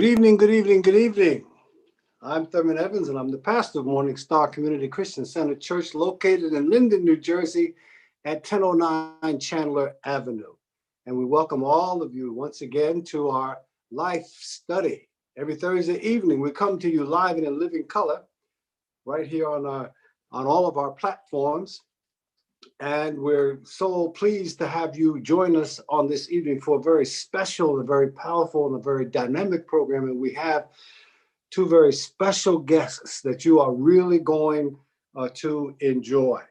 Good evening, good evening, good evening. I'm Therman Evans, and I'm the pastor of Morning Star Community Christian Center Church, located in Linden, New Jersey, at 1009 Chandler Avenue. And we welcome all of you once again to our life study. Every Thursday evening, we come to you live and in living color, right here on all of our platforms. And we're so pleased to have you join us on this evening for a very special, a very powerful, and a very dynamic program. And we have two very special guests that you are really going to enjoy.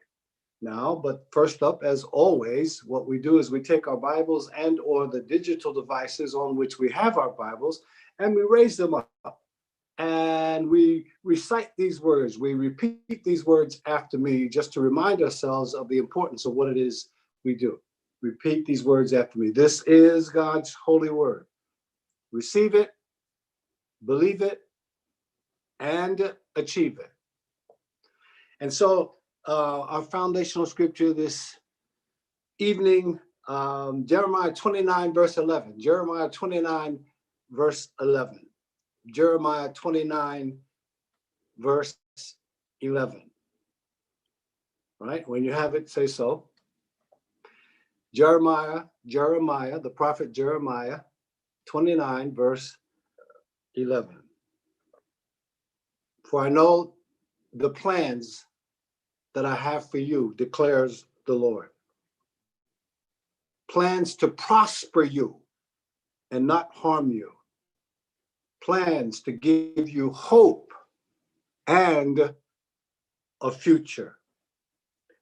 Now, but first up, as always, what we do is we take our Bibles and or the digital devices on which we have our Bibles, and we raise them up. And we recite these words. We repeat these words after me just to remind ourselves of the importance of what it is we do. Repeat these words after me. This is God's holy word. Receive it, believe it, and achieve it. And so our foundational scripture this evening, Jeremiah 29, verse 11. Jeremiah 29, verse 11. Jeremiah 29, verse 11. Right? When you have it, say so. Jeremiah, the prophet Jeremiah, 29, verse 11. For I know the plans that I have for you, declares the Lord. Plans to prosper you and not harm you. Plans to give you hope and a future.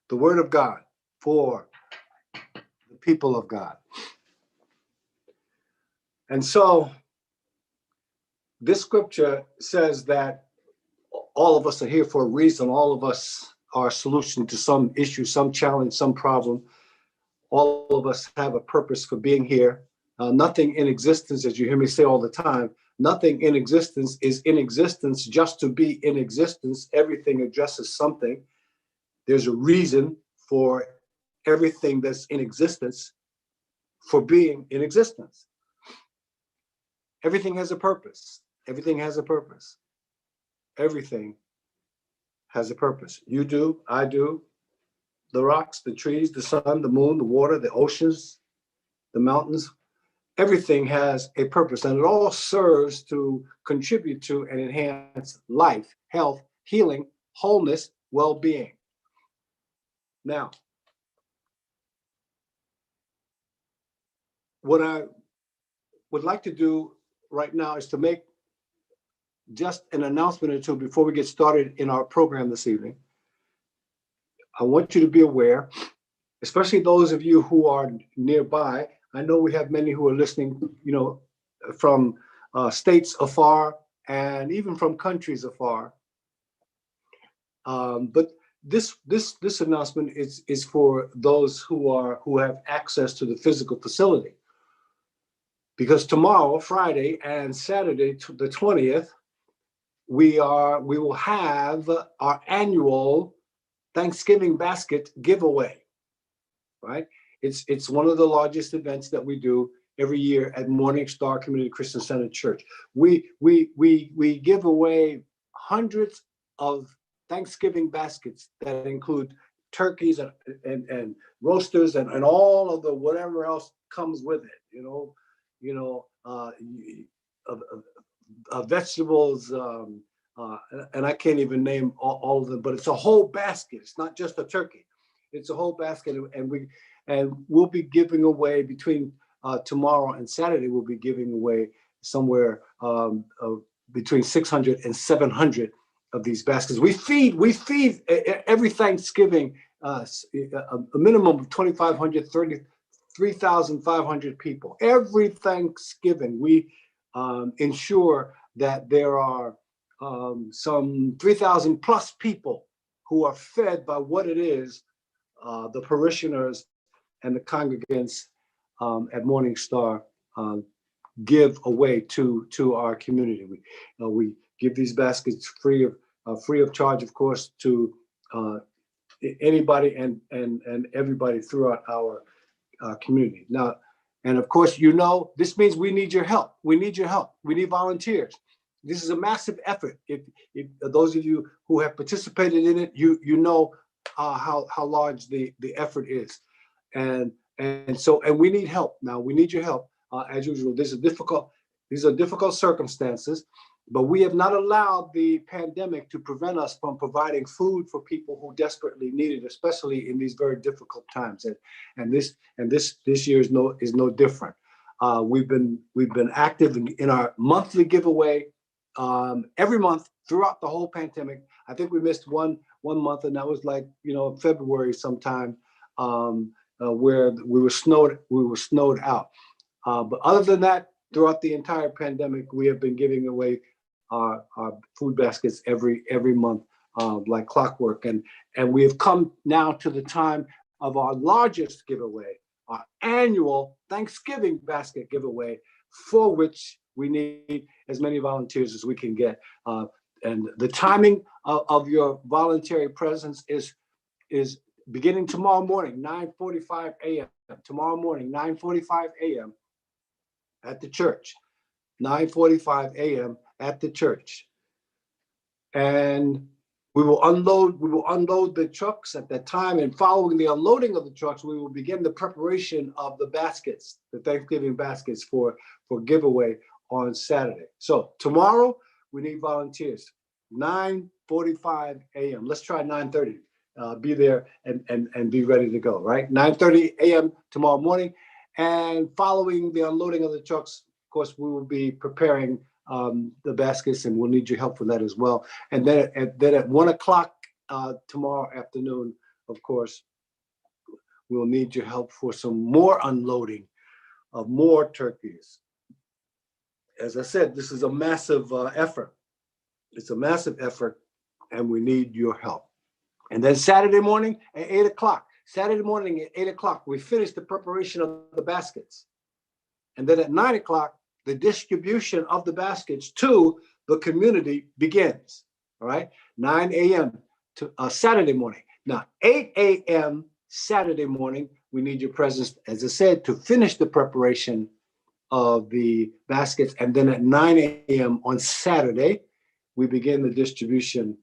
The word of God for the people of God. And so this scripture says that all of us are here for a reason. All of us are a solution to some issue, some challenge, some problem. All of us have a purpose for being here. Nothing in existence, as you hear me say all the time, nothing in existence is in existence just to be in existence. Everything addresses something. There's a reason for everything that's in existence for being in existence. Everything has a purpose. Everything has a purpose. Everything has a purpose. You do, I do. The rocks, the trees, the sun, the moon, the water, the oceans, the mountains, everything has a purpose, and it all serves to contribute to and enhance life, health, healing, wholeness, well-being. Now, what I would like to do right now is to make just an announcement or two before we get started in our program this evening. I want you to be aware, especially those of you who are nearby. I know we have many who are listening, from states afar and even from countries afar. But this announcement is for those who have access to the physical facility, because tomorrow, Friday, and Saturday, the 20th, we will have our annual Thanksgiving basket giveaway. Right? It's one of the largest events that we do every year at Morning Star Community Christian Center Church. We give away hundreds of Thanksgiving baskets that include turkeys and roasters and all of the whatever else comes with it. Vegetables, and I can't even name all of them, but it's a whole basket. It's not just a turkey. It's a whole basket, and we'll be giving away between tomorrow and Saturday. We'll be giving away somewhere between 600 and 700 of these baskets. We feed every Thanksgiving a minimum of 2,500, 3,500 people. Every Thanksgiving, we ensure that there are some 3,000 plus people who are fed by what it is the parishioners and the congregants at Morning Star give away to our community. We give these baskets free of charge, of course, to anybody and everybody throughout our community. Now, And of course, you know, this means we need your help. We need your help. We need volunteers. This is a massive effort. If those of you who have participated in it, you know how large the effort is, and we need help now. We need your help as usual. These are difficult circumstances, but we have not allowed the pandemic to prevent us from providing food for people who desperately need it, especially in these very difficult times. And this year is no different. We've been active in our monthly giveaway every month throughout the whole pandemic. I think we missed one month, and that was like, you know, February sometime, where we were snowed out. But other than that, throughout the entire pandemic, we have been giving away our food baskets every month, like clockwork. And we have come now to the time of our largest giveaway, our annual Thanksgiving basket giveaway, for which we need as many volunteers as we can get. And the timing of your voluntary presence is beginning tomorrow morning, 9:45 a.m. Tomorrow morning, 9:45 a.m. at the church. 9:45 a.m. at the church. And we will unload the trucks at that time. And following the unloading of the trucks, we will begin the preparation of the baskets, the Thanksgiving baskets for giveaway on Saturday. So tomorrow we need volunteers. 9:45 a.m. Let's try 9:30. Be there and be ready to go, right? 9:30 a.m. tomorrow morning. And following the unloading of the trucks, of course, we will be preparing the baskets, and we'll need your help for that as well. And then at 1 o'clock tomorrow afternoon, of course, we'll need your help for some more unloading of more turkeys. As I said, this is a massive effort. It's a massive effort, and we need your help. And then Saturday morning at 8 o'clock. Saturday morning at 8 o'clock, we finish the preparation of the baskets. And then at 9 o'clock, the distribution of the baskets to the community begins. All right, 9 a.m. to Saturday morning. Now, 8 a.m. Saturday morning, we need your presence, as I said, to finish the preparation of the baskets. And then at 9 a.m. on Saturday, we begin the distribution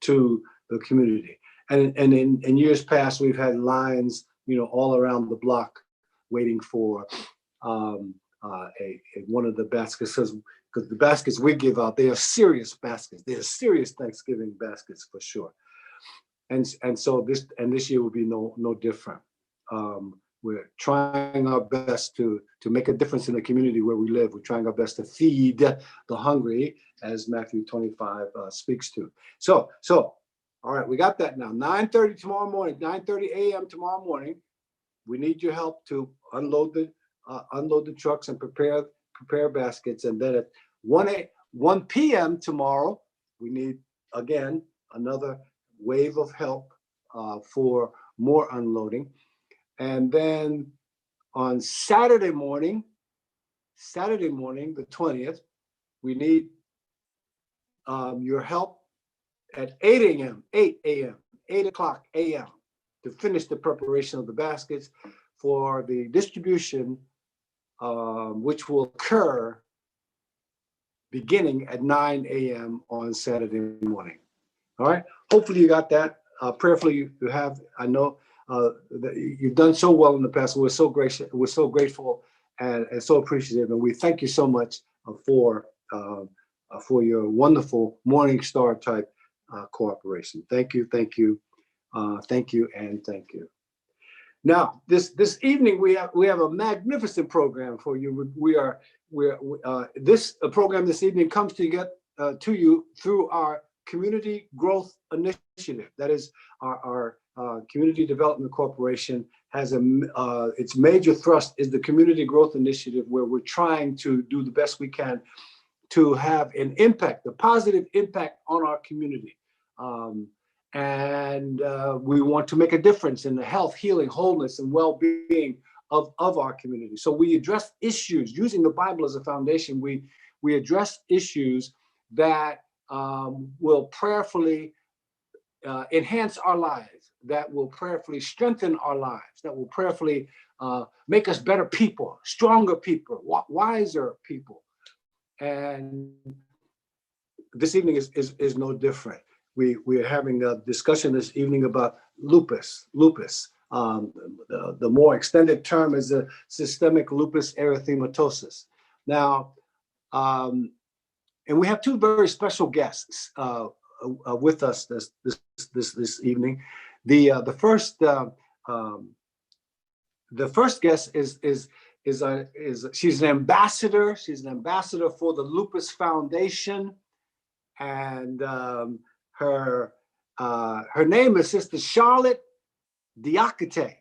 to the community. And in years past, we've had lines, you know, all around the block waiting for one of the baskets, because the baskets we give out, they are serious baskets. They are serious Thanksgiving baskets for sure. And so this year will be no different. We're trying our best to make a difference in the community where we live. We're trying our best to feed the hungry, as Matthew 25 speaks to. So, all right, we got that now. 9:30 tomorrow morning, 9:30 a.m. tomorrow morning. We need your help to unload the trucks and prepare baskets. And then at 1 p.m. tomorrow, we need, again, another wave of help for more unloading. And then on Saturday morning, the 20th, we need your help at 8 o'clock a.m. to finish the preparation of the baskets for the distribution, which will occur beginning at 9 a.m. on Saturday morning. All right, hopefully you got that. Prayerfully you have. I know that you've done so well in the past. We're so gracious, we're so grateful and so appreciative, and we thank you so much for your wonderful Morning Star type cooperation. Thank you, and thank you. Now, this evening we have a magnificent program for you. This program this evening comes to you through our Community Growth Initiative. That is our Community Development Corporation has its major thrust is the Community Growth Initiative, where we're trying to do the best we can to have an impact, a positive impact on our community. And we want to make a difference in the health, healing, wholeness, and well-being of our community. So we address issues using the Bible as a foundation. We address issues that will prayerfully enhance our lives, that will prayerfully strengthen our lives, that will prayerfully make us better people, stronger people, wiser people. And this evening is no different. We are having a discussion this evening about lupus. The more extended term is the systemic lupus erythematosus. Now, and we have two very special guests with us this evening. The first guest is she's an ambassador. She's an ambassador for the Lupus Foundation, and her name is Sister Charlotte Diakite.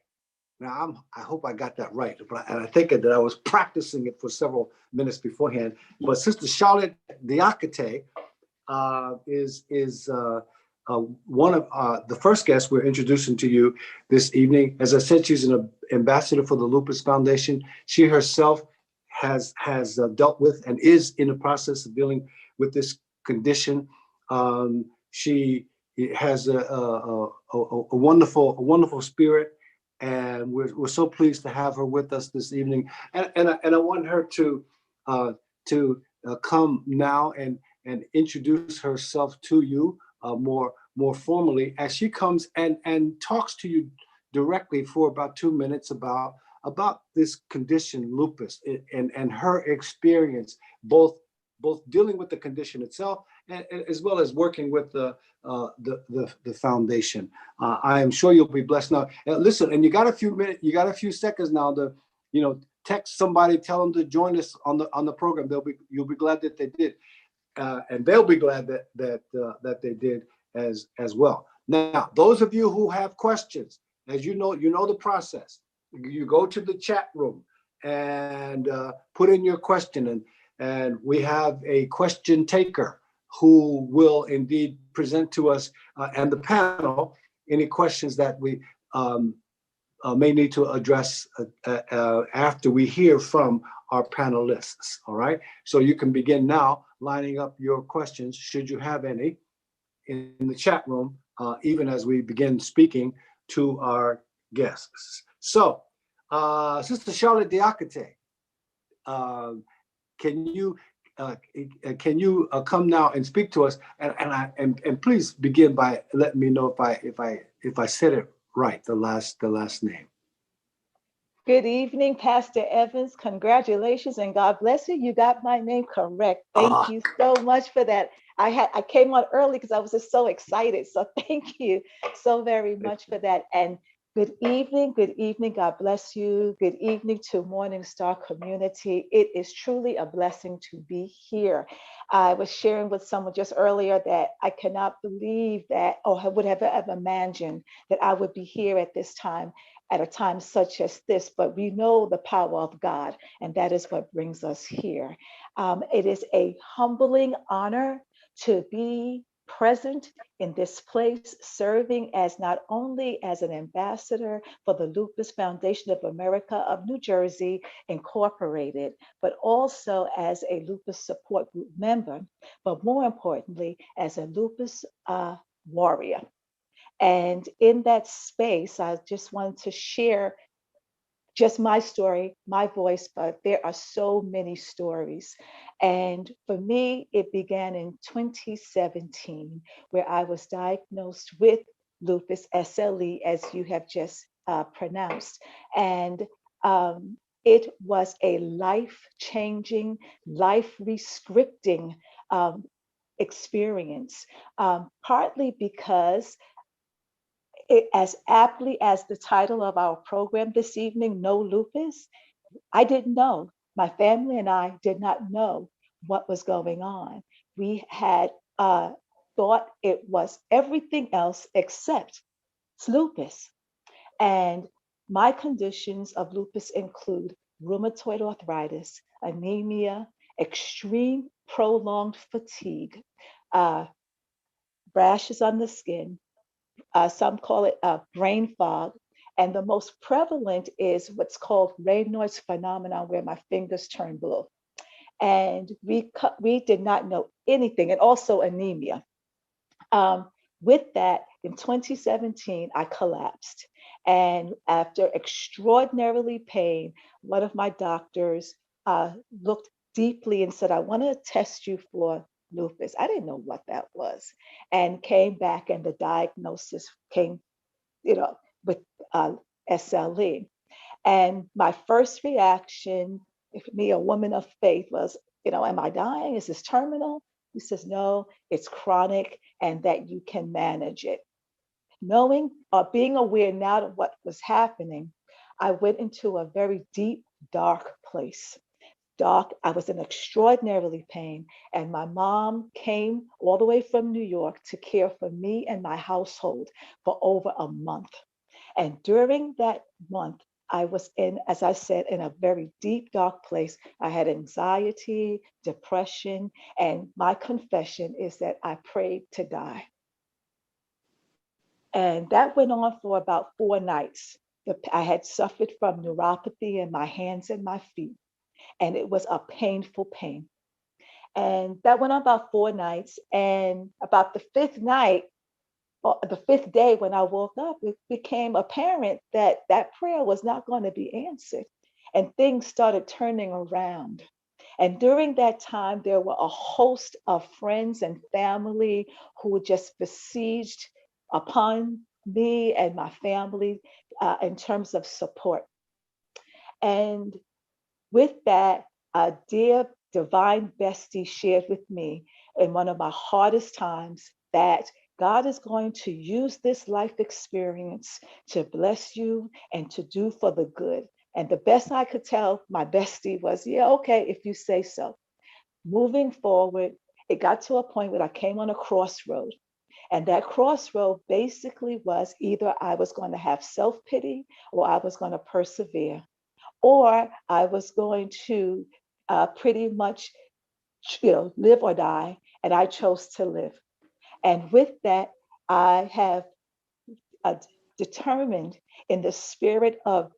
Now I hope I got that right, and I think that I was practicing it for several minutes beforehand. But Sister Charlotte Diakite is one of the first guests we're introducing to you this evening. As I said, she's an ambassador for the Lupus Foundation. She herself has dealt with and is in the process of dealing with this condition. She has a wonderful spirit, and we're so pleased to have her with us this evening. And I want her to come now and introduce herself to you more formally as she comes and talks to you directly for about 2 minutes about this condition, lupus, and her experience, both dealing with the condition itself and as well as working with the foundation. I am sure you'll be blessed. Now, listen, and you got a few seconds now to, text somebody, tell them to join us on the program. You'll be glad that they did, and they'll be glad that they did as well. Now, those of you who have questions, as you know the process. You go to the chat room and put in your question, and we have a question taker who will indeed present to us and the panel any questions that we may need to address after we hear from our panelists. All right, so you can begin now lining up your questions, should you have any, in the chat room, even as we begin speaking to our guests. So, Sister Charlotte Diakite, can you come now and speak to us? And please begin by letting me know if I said it right, the last name. Good evening, Pastor Evans. Congratulations and God bless you. You got my name correct. Thank you so much for that. I came on early because I was just so excited. So thank you so very much for that. And good evening. God bless you. Good evening to Morning Star community. It is truly a blessing to be here. I was sharing with someone just earlier that I cannot believe that, or I would have ever imagined that I would be here at this time, at a time such as this, but we know the power of God, and that is what brings us here. It is a humbling honor to be present in this place, serving as not only as an ambassador for the Lupus Foundation of America of New Jersey, Incorporated, but also as a lupus support group member, but more importantly, as a lupus warrior. And in that space, I just wanted to share just my story, my voice, but there are so many stories. And for me, it began in 2017, where I was diagnosed with lupus, SLE, as you have just pronounced. And it was a life-changing, life-rescripting experience, partly because as aptly as the title of our program this evening, No Lupus, I didn't know. My family and I did not know what was going on. We had thought it was everything else except lupus. And my conditions of lupus include rheumatoid arthritis, anemia, extreme prolonged fatigue, rashes on the skin, some call it brain fog. And the most prevalent is what's called Raynaud's phenomenon, where my fingers turn blue. And we did not know anything, and also anemia. With that, In 2017, I collapsed. And after extraordinarily pain, one of my doctors looked deeply and said, I want to test you for lupus. I didn't know what that was. And came back, and the diagnosis came, you know, with uh, SLE. And my first reaction, if me, a woman of faith, was, am I dying? Is this terminal? He says, no, it's chronic and that you can manage it. Knowing or being aware now of what was happening, I went into a very deep, dark place. Dark, I was in extraordinarily pain, and my mom came all the way from New York to care for me and my household for over a month. And during that month, I was in, as I said, in a very deep, dark place. I had anxiety, depression, and my confession is that I prayed to die. And that went on for about 4 nights. I had suffered from neuropathy in my hands and my feet, and it was a painful pain. And that went on about 4 nights. And about the fifth night, or the fifth day when I woke up, it became apparent that that prayer was not going to be answered. And things started turning around. And during that time, there were a host of friends and family who just besieged upon me and my family in terms of support. And with that, a dear divine bestie shared with me in one of my hardest times that God is going to use this life experience to bless you and to do for the good. And the best I could tell my bestie was, yeah, okay, if you say so. Moving forward, it got to a point where I came on a crossroad. And that crossroad basically was either I was going to have self pity or I was going to persevere, or I was going to pretty much, live or die. And I chose to live. And with that, I have uh, determined in the spirit of,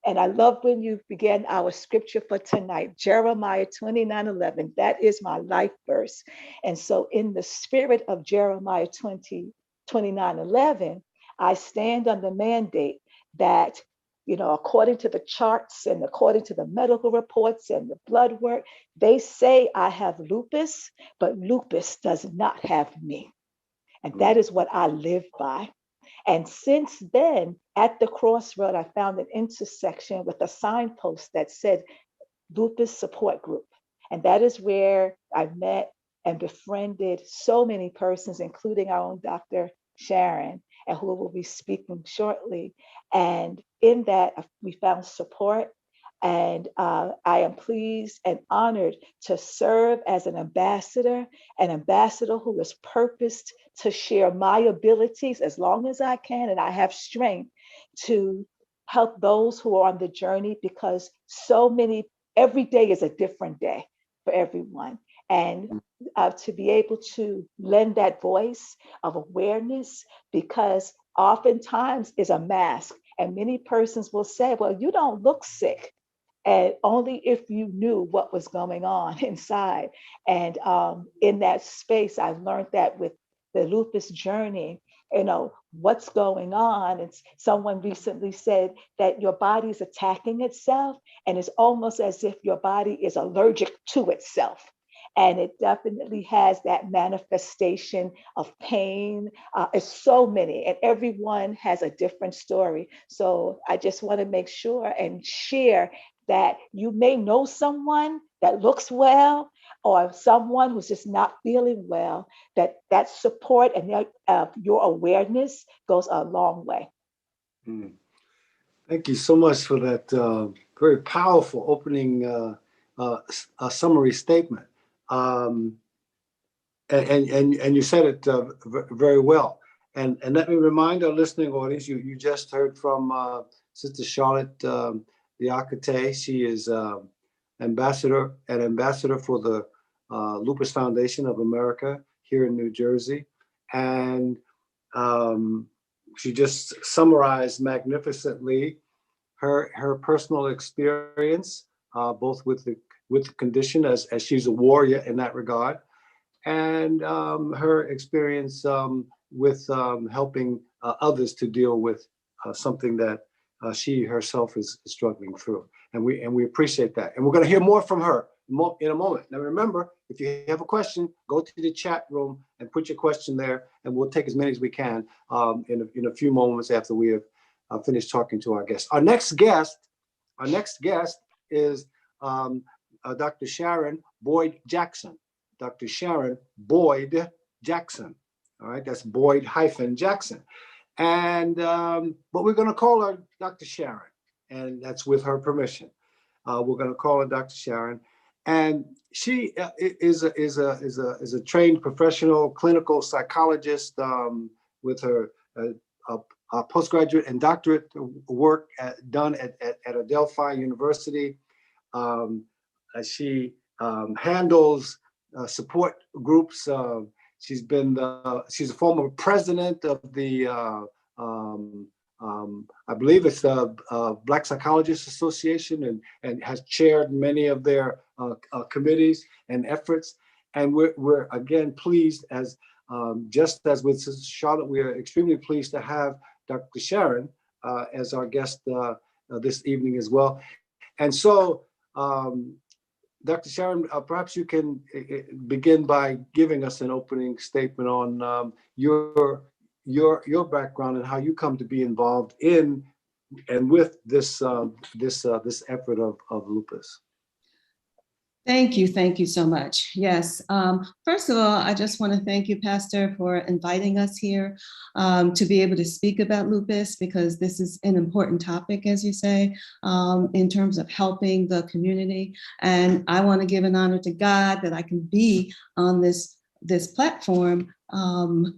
and I love when you began our scripture for tonight, Jeremiah 29:11. That is my life verse. And so, in the spirit of Jeremiah 29:11, I stand on the mandate that, according to the charts and according to the medical reports and the blood work, they say I have lupus, but lupus does not have me. And that is what I live by. And since then, at the crossroad, I found an intersection with a signpost that said Lupus Support Group. And that is where I met and befriended so many persons, including our own Dr. Sharon, and who will be speaking shortly. And in that, we found support. And I am pleased and honored to serve as an ambassador who is purposed to share my abilities as long as I can and I have strength to help those who are on the journey, because so many, every day is a different day for everyone. And to be able to lend that voice of awareness, because oftentimes is a mask. And many persons will say, well, you don't look sick. And only if you knew what was going on inside. And in that space, I learned that with the lupus journey, what's going on. And someone recently said that your body is attacking itself, and it's almost as if your body is allergic to itself. And it definitely has that manifestation of pain. It's so many, and everyone has a different story. So I just want to make sure and share that you may know someone that looks well, or someone who's just not feeling well, that support and your awareness goes a long way. Mm. Thank you so much for that very powerful opening summary statement. Um, and you said it very well. And let me remind our listening audience, you just heard from Sister Charlotte Diakite. She is an ambassador for the Lupus Foundation of America here in New Jersey. And she just summarized magnificently her personal experience, both with the condition as she's a warrior in that regard, and her experience with helping others to deal with something that she herself is struggling through. And we appreciate that. And we're going to hear more from her in a moment. Now, remember, if you have a question, go to the chat room and put your question there, and we'll take as many as we can in a few moments after we have finished talking to our guest. Our next guest is Dr. Sharon Boyd Jackson. Dr. Sharon Boyd Jackson. All right, that's Boyd Jackson. And but we're going to call her Dr. Sharon, and that's with her permission. We're going to call her Dr. Sharon, and she is a trained professional clinical psychologist with her postgraduate and doctorate work done at Adelphi University. She handles support groups. She's a former president of the I believe it's the Black Psychologists Association, and has chaired many of their committees and efforts. And we're again pleased, as just as with Sister Charlotte, we are extremely pleased to have Dr. Sharon as our guest this evening as well. And so, Dr. Sharon, perhaps you can begin by giving us an opening statement on your background and how you come to be involved in and with this effort of lupus. Thank you so much. Yes, first of all, I just want to thank you, Pastor, for inviting us here to be able to speak about lupus, because this is an important topic, as you say, in terms of helping the community. And I want to give an honor to God that I can be on this platform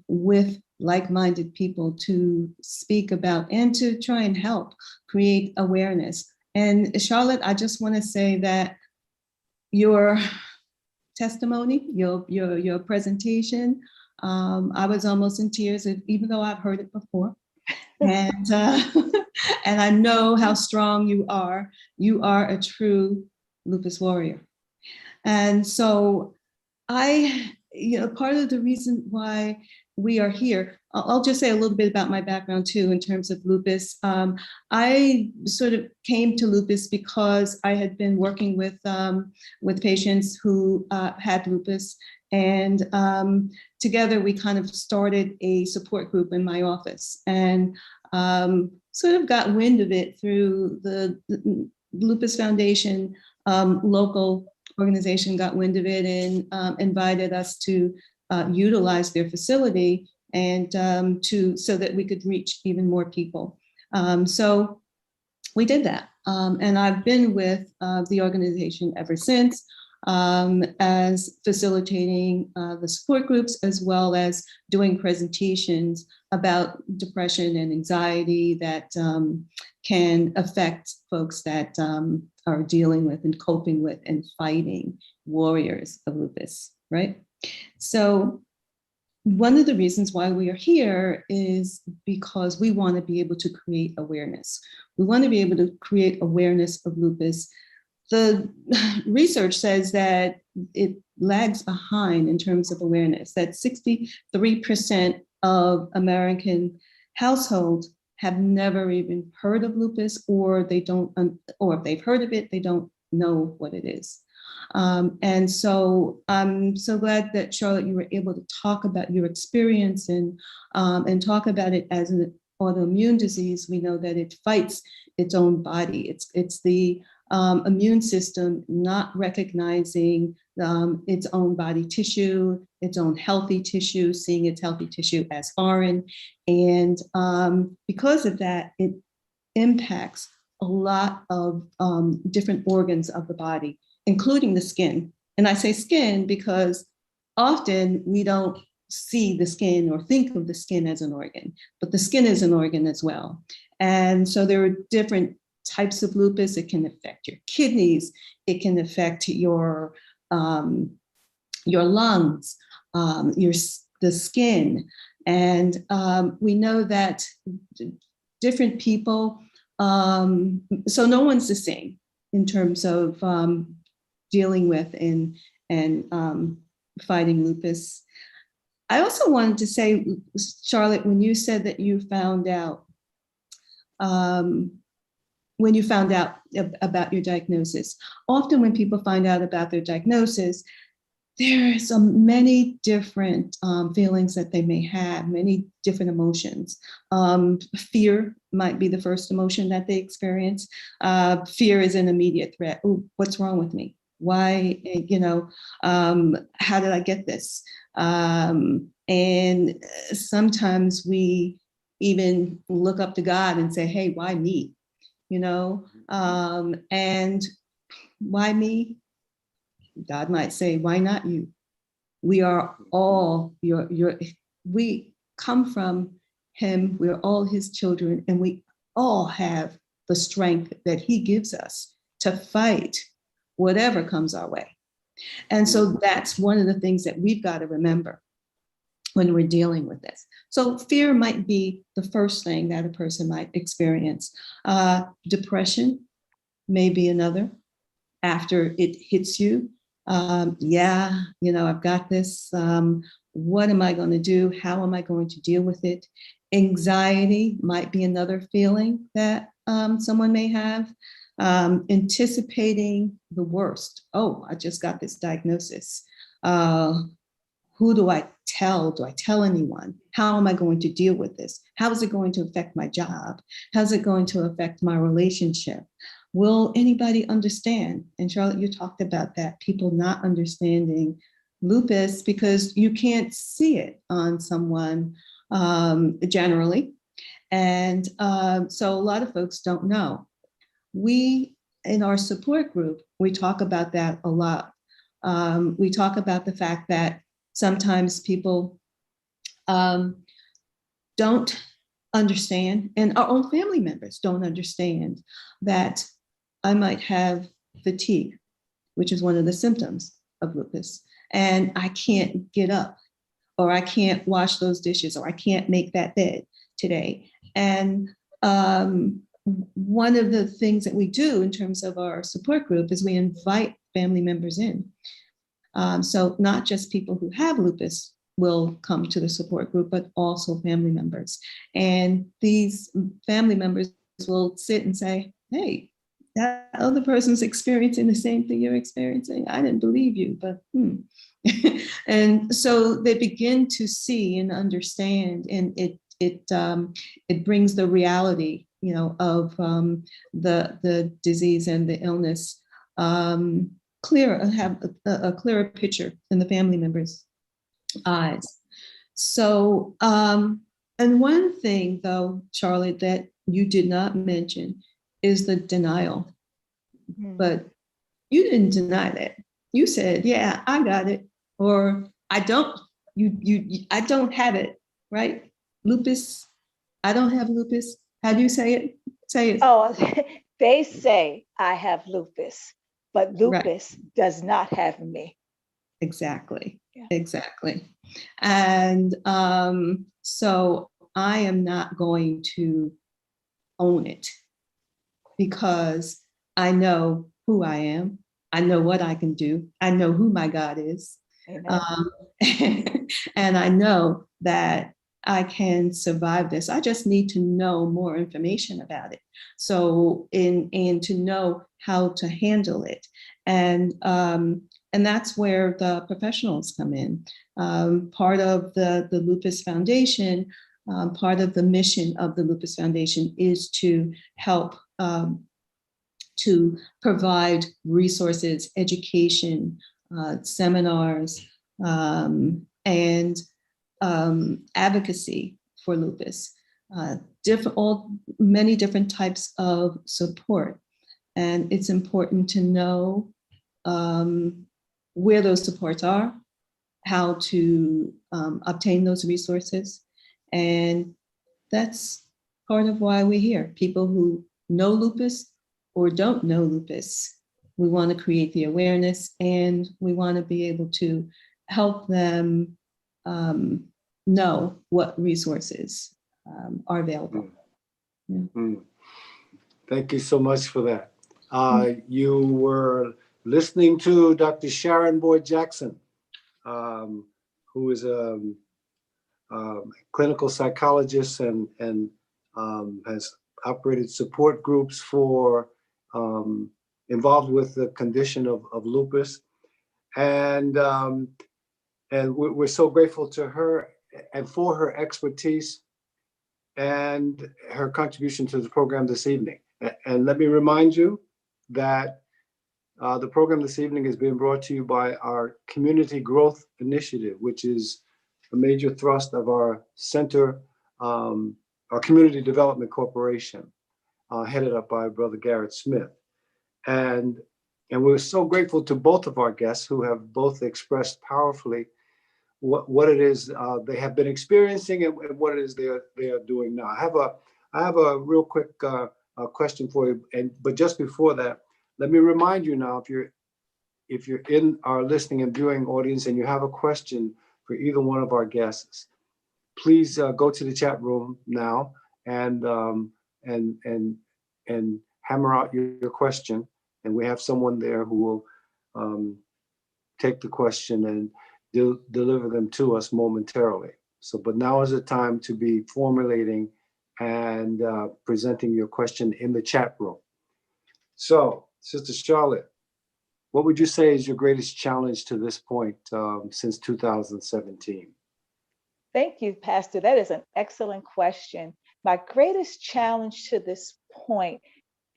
with like-minded people to speak about and to try and help create awareness. And Charlotte, I just want to say that your testimony, your presentation, I was almost in tears, even though I've heard it before. And and I know how strong you are. You are a true lupus warrior. And so part of the reason why we are here, I'll just say a little bit about my background too, in terms of lupus. I sort of came to lupus because I had been working with patients who had lupus, and together we kind of started a support group in my office, and sort of got wind of it through the Lupus Foundation, local organization got wind of it and invited us to utilize their facility and so that we could reach even more people. So we did that. And I've been with the organization ever since, as facilitating the support groups, as well as doing presentations about depression and anxiety that can affect folks that are dealing with and coping with and fighting warriors of lupus, right? So one of the reasons why we are here is because we want to be able to create awareness. We want to be able to create awareness of lupus. The research says that it lags behind in terms of awareness, that 63% of American households have never even heard of lupus, or they don't, or if they've heard of it, they don't know what it is. And so I'm so glad that, Charlotte, you were able to talk about your experience and talk about it as an autoimmune disease. We know that it fights its own body. It's the immune system not recognizing its own body tissue, its own healthy tissue, seeing its healthy tissue as foreign. And because of that, it impacts a lot of different organs of the body, including the skin. And I say skin because often we don't see the skin or think of the skin as an organ, but the skin is an organ as well. And so there are different types of lupus. It can affect your kidneys, it can affect your lungs, the skin. And we know that different people, so no one's the same in terms of dealing with and fighting lupus. I also wanted to say, Charlotte, when you said that you found out, when you found out about your diagnosis, often when people find out about their diagnosis, there are so many different feelings that they may have, many different emotions. Fear might be the first emotion that they experience. Fear is an immediate threat. Oh, what's wrong with me? Why, how did I get this? And sometimes we even look up to God and say, hey, why me? And why me? God might say, why not you? We are all we come from him. We're all his children, and we all have the strength that he gives us to fight whatever comes our way. And so that's one of the things that we've got to remember when we're dealing with this. So fear might be the first thing that a person might experience. Depression may be another after it hits you. I've got this. What am I going to do? How am I going to deal with it? Anxiety might be another feeling that someone may have. Anticipating the worst. Oh, I just got this diagnosis. Who do I tell? Do I tell anyone? How am I going to deal with this? How is it going to affect my job? How's it going to affect my relationship? Will anybody understand? And Charlotte, you talked about that, people not understanding lupus because you can't see it on someone generally. And so a lot of folks don't know. We, in our support group, we talk about that a lot. We talk about the fact that sometimes people don't understand, and our own family members don't understand that I might have fatigue, which is one of the symptoms of lupus, and I can't get up, or I can't wash those dishes, or I can't make that bed today. And one of the things that we do in terms of our support group is we invite family members in. So not just people who have lupus will come to the support group, but also family members. And these family members will sit and say, hey, that other person's experiencing the same thing you're experiencing. I didn't believe you, but And so they begin to see and understand, and it brings the reality, of the disease and the illness have a clearer picture in the family members' eyes. So, and one thing though, Charlotte, that you did not mention is the denial. But you didn't deny that. You said, yeah, I got it, or I don't, I don't have it, right? Lupus, I don't have lupus. How do you say it? Say it. Oh, they say I have lupus, but lupus Right. does not have me. Exactly. Yeah. Exactly. And so I am not going to own it because I know who I am. I know what I can do. I know who my God is. And I know that I can survive this. I just need to know more information about it. So, and to know how to handle it. And that's where the professionals come in. Part of the Lupus Foundation, part of the mission of the Lupus Foundation is to help to provide resources, education, seminars, and advocacy for lupus, many different types of support. And it's important to know where those supports are, how to obtain those resources. And that's part of why we're here. People who know lupus or don't know lupus, we want to create the awareness, and we want to be able to help them know what resources are available. Yeah. Thank you so much for that. You were listening to Dr. Sharon Boyd Jackson, who is a clinical psychologist and has operated support groups for involved with the condition of lupus. And we're so grateful to her and for her expertise and her contribution to the program this evening. And let me remind you that the program this evening is being brought to you by our Community Growth Initiative, which is a major thrust of our center, our Community Development Corporation, headed up by Brother Garrett Smith. And we're so grateful to both of our guests who have both expressed powerfully what it is they have been experiencing and what it is they are doing now. I have a real quick question for you, but just before that, let me remind you now, if you're in our listening and viewing audience and you have a question for either one of our guests, please go to the chat room now and hammer out your question, and we have someone there who will take the question and deliver them to us momentarily. So, but now is the time to be formulating and presenting your question in the chat room. So, Sister Charlotte, what would you say is your greatest challenge to this point since 2017? Thank you, Pastor. That is an excellent question. My greatest challenge to this point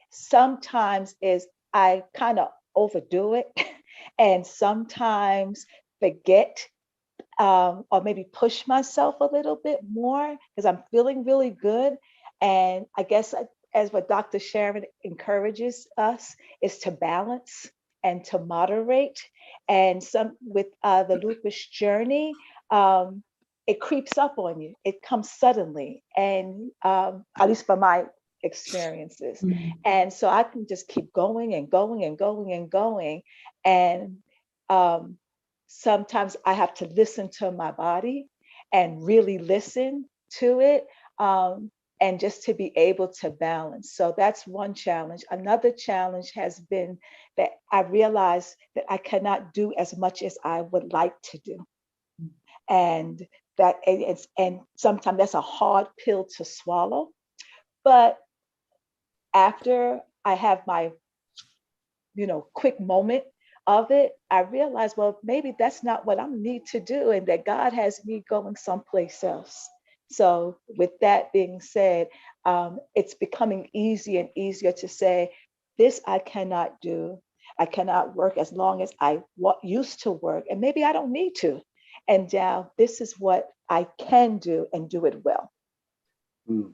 sometimes is I kind of overdo it and sometimes forget or maybe push myself a little bit more because I'm feeling really good. And I guess as what Dr. Sharon encourages us is to balance and to moderate. And some with the lupus journey, it creeps up on you. It comes suddenly, and at least for my experiences. Mm. And so I can just keep going and going and going and going. And sometimes I have to listen to my body and really listen to it. And just to be able to balance. So that's one challenge. Another challenge has been that I realized that I cannot do as much as I would like to do. And that it's, and sometimes that's a hard pill to swallow. But after I have my, quick moment of it, I realized, well, maybe that's not what I need to do, and that God has me going someplace else. So with that being said, it's becoming easier and easier to say, this I cannot do. I cannot work as long as I used to work, and maybe I don't need to. And now this is what I can do and do it well. Mm,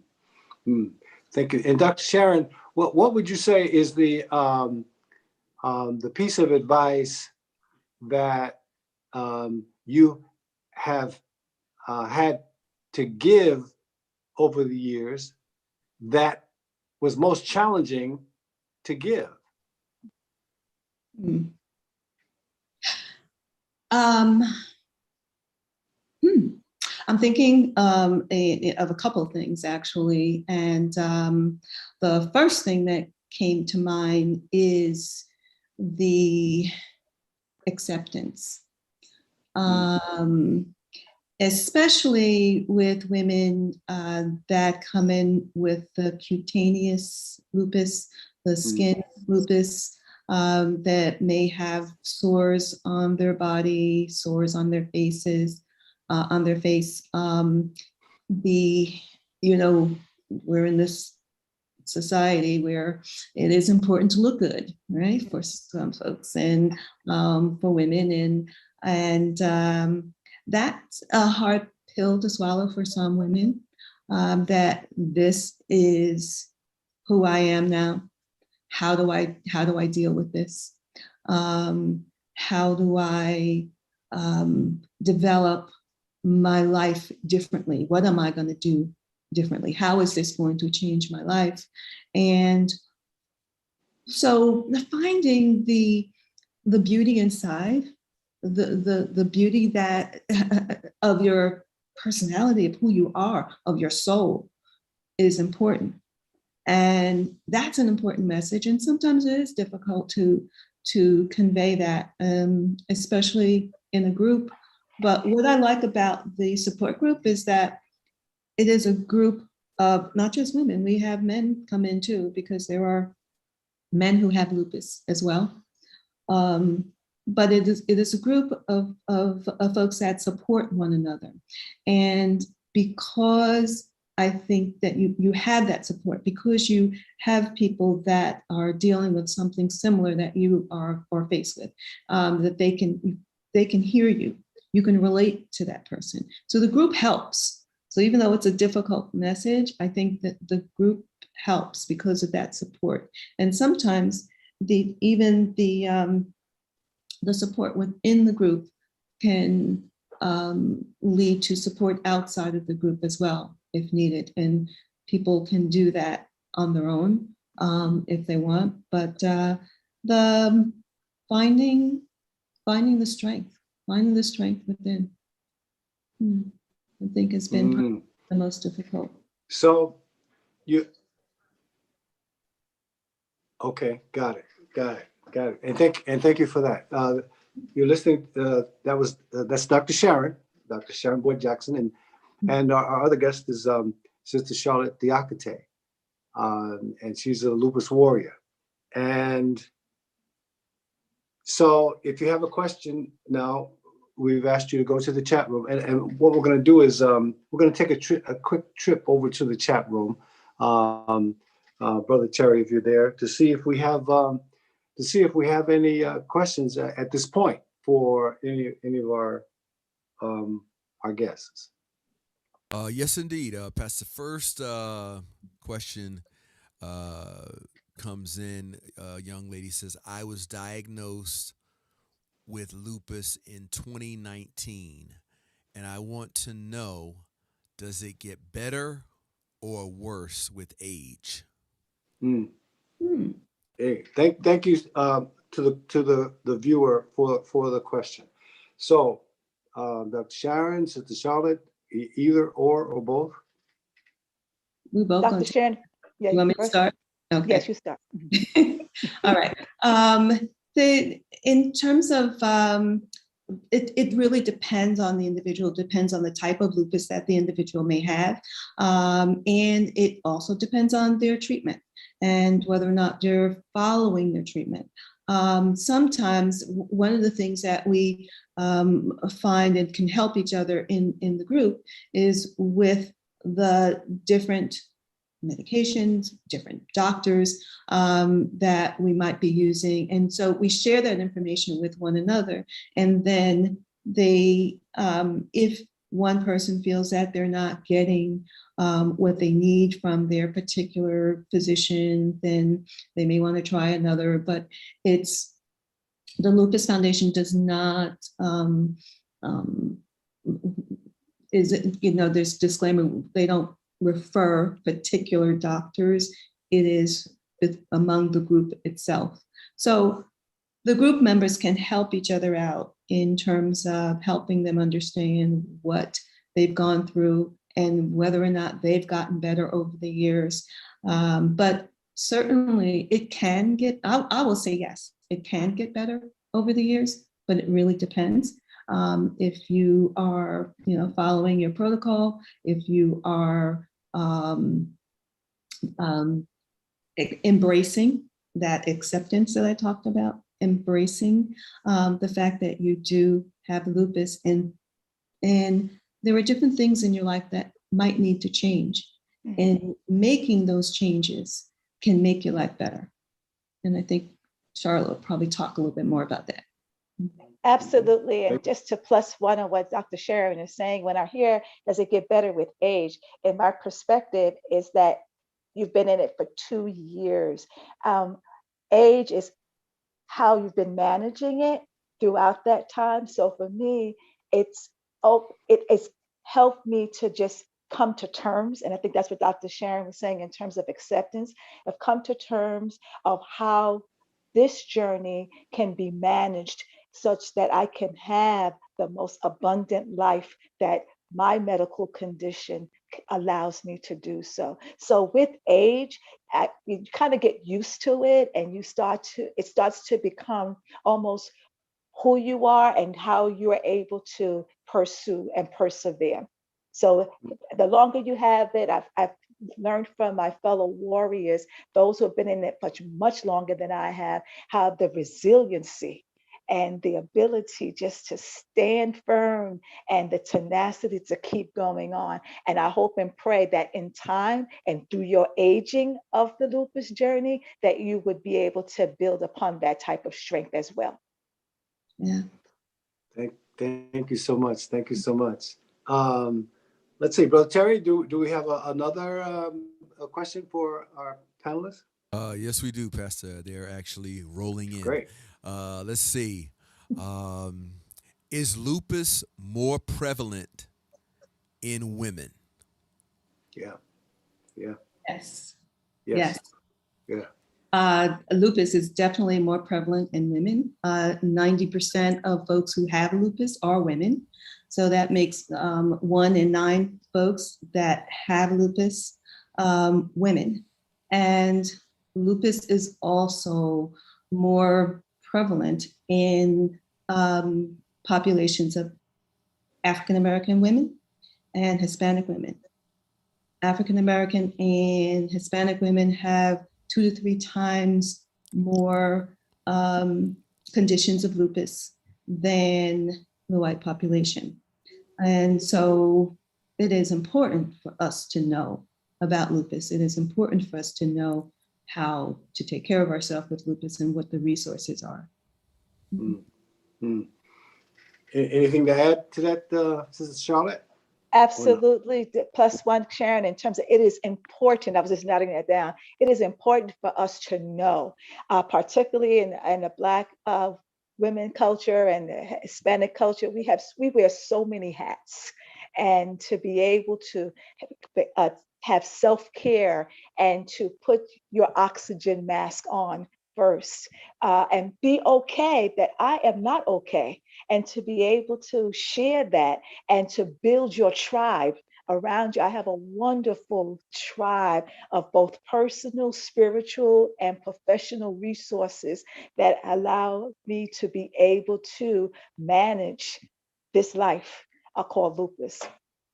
mm. Thank you. And Dr. Sharon, what would you say is the piece of advice that you have had to give over the years that was most challenging to give? Mm. Um, I'm thinking of a couple of things, actually. And the first thing that came to mind is the acceptance. Especially with women that come in with the cutaneous lupus, the skin lupus, that may have sores on their body, sores on their faces, on their face. We're in this society where it is important to look good, right? For some folks and for women, and that's a hard pill to swallow for some women, that this is who I am now. How do I deal with this? How do I develop my life differently? What am I going to do differently? How is this going to change my life? And so finding the beauty inside, the beauty that of your personality, of who you are, of your soul, is important. And that's an important message. And sometimes it is difficult to convey that, especially in a group But what I like about the support group is that it is a group of not just women. We have men come in too, because there are men who have lupus as well. But it is a group of folks that support one another. And because I think that you have that support, because you have people that are dealing with something similar that you are faced with, that they can hear you. You can relate to that person. So the group helps. So even though it's a difficult message, I think that the group helps because of that support. And sometimes even the support within the group can lead to support outside of the group as well, if needed. And people can do that on their own if they want. But the finding the strength within, I think has been the most difficult. So okay, got it. And thank you for that. You're listening. That's Dr. Sharon Boyd Jackson, and our other guest is Sister Charlotte Diakite, and she's a lupus warrior. And so, if you have a question now, we've asked you to go to the chat room, and what we're going to do is we're going to take a quick trip over to the chat room, Brother Terry, if you're there, to see if we have any questions at this point for any of our guests. Yes, indeed, Pastor. First question comes in. A young lady says, "I was diagnosed with lupus in 2019, and I want to know, does it get better or worse with age?" Hey, thank you to the viewer for the question. So, Dr. Sharon, Sister Charlotte, either or both. We both. Dr. Sharon, yeah, you want me to start? Okay. Yes, you start. All right. In terms of it really depends on the individual, depends on the type of lupus that the individual may have. And it also depends on their treatment and whether or not they're following their treatment. Sometimes one of the things that we find and can help each other in the group is with the different medications, different doctors that we might be using. And so we share that information with one another. And then they, if one person feels that they're not getting what they need from their particular physician, then they may want to try another. But it's, the Lupus Foundation does not, there's disclaimer, they don't refer particular doctors. It is among the group itself. So the group members can help each other out in terms of helping them understand what they've gone through and whether or not they've gotten better over the years. But certainly it can get, I will say yes, it can get better over the years, but it really depends. If you are, following your protocol, if you are embracing that acceptance that I talked about, embracing the fact that you do have lupus, and there are different things in your life that might need to change. Mm-hmm. And making those changes can make your life better. And I think Charlotte will probably talk a little bit more about that. Absolutely. And just to plus one on what Dr. Sharon is saying, when I hear, does it get better with age? And my perspective is that you've been in it for 2 years. Age is how you've been managing it throughout that time. So for me, it's helped me to just come to terms. And I think that's what Dr. Sharon was saying in terms of acceptance, of come to terms of how this journey can be managed such that I can have the most abundant life that my medical condition allows me to do so. So with age, you kind of get used to it, and it starts to become almost who you are and how you are able to pursue and persevere. So the longer you have it, I've learned from my fellow warriors, those who have been in it much longer than I have, how the resiliency and the ability just to stand firm and the tenacity to keep going on. And I hope and pray that in time and through your aging of the lupus journey, that you would be able to build upon that type of strength as well. Yeah. Thank you so much. Thank you so much. Um, let's see, Brother Terry, do we have another a question for our panelists? Yes, we do, Pastor. They're actually rolling in. Great. Let's see. Um, is lupus more prevalent in women? Yeah. Yeah. Yes. Yes. Yes. Yeah. Lupus is definitely more prevalent in women. 90% of folks who have lupus are women. So that makes 1 in 9 folks that have lupus women. And lupus is also more prevalent in populations of African American women and Hispanic women. African American and Hispanic women have 2 to 3 times more conditions of lupus than the white population. And so it is important for us to know about lupus. It is important for us to know how to take care of ourselves with lupus and what the resources are. Mm. Mm. Anything to add to that, Sister Charlotte? Or no? Absolutely. Plus one, Sharon, in terms of it is important. I was just noting that down. It is important for us to know, particularly in the Black women culture and the Hispanic culture, we wear so many hats. And to be able to have self-care and to put your oxygen mask on first, and be okay that I am not okay, and to be able to share that and to build your tribe around you. I have a wonderful tribe of both personal, spiritual, and professional resources that allow me to be able to manage this life called lupus.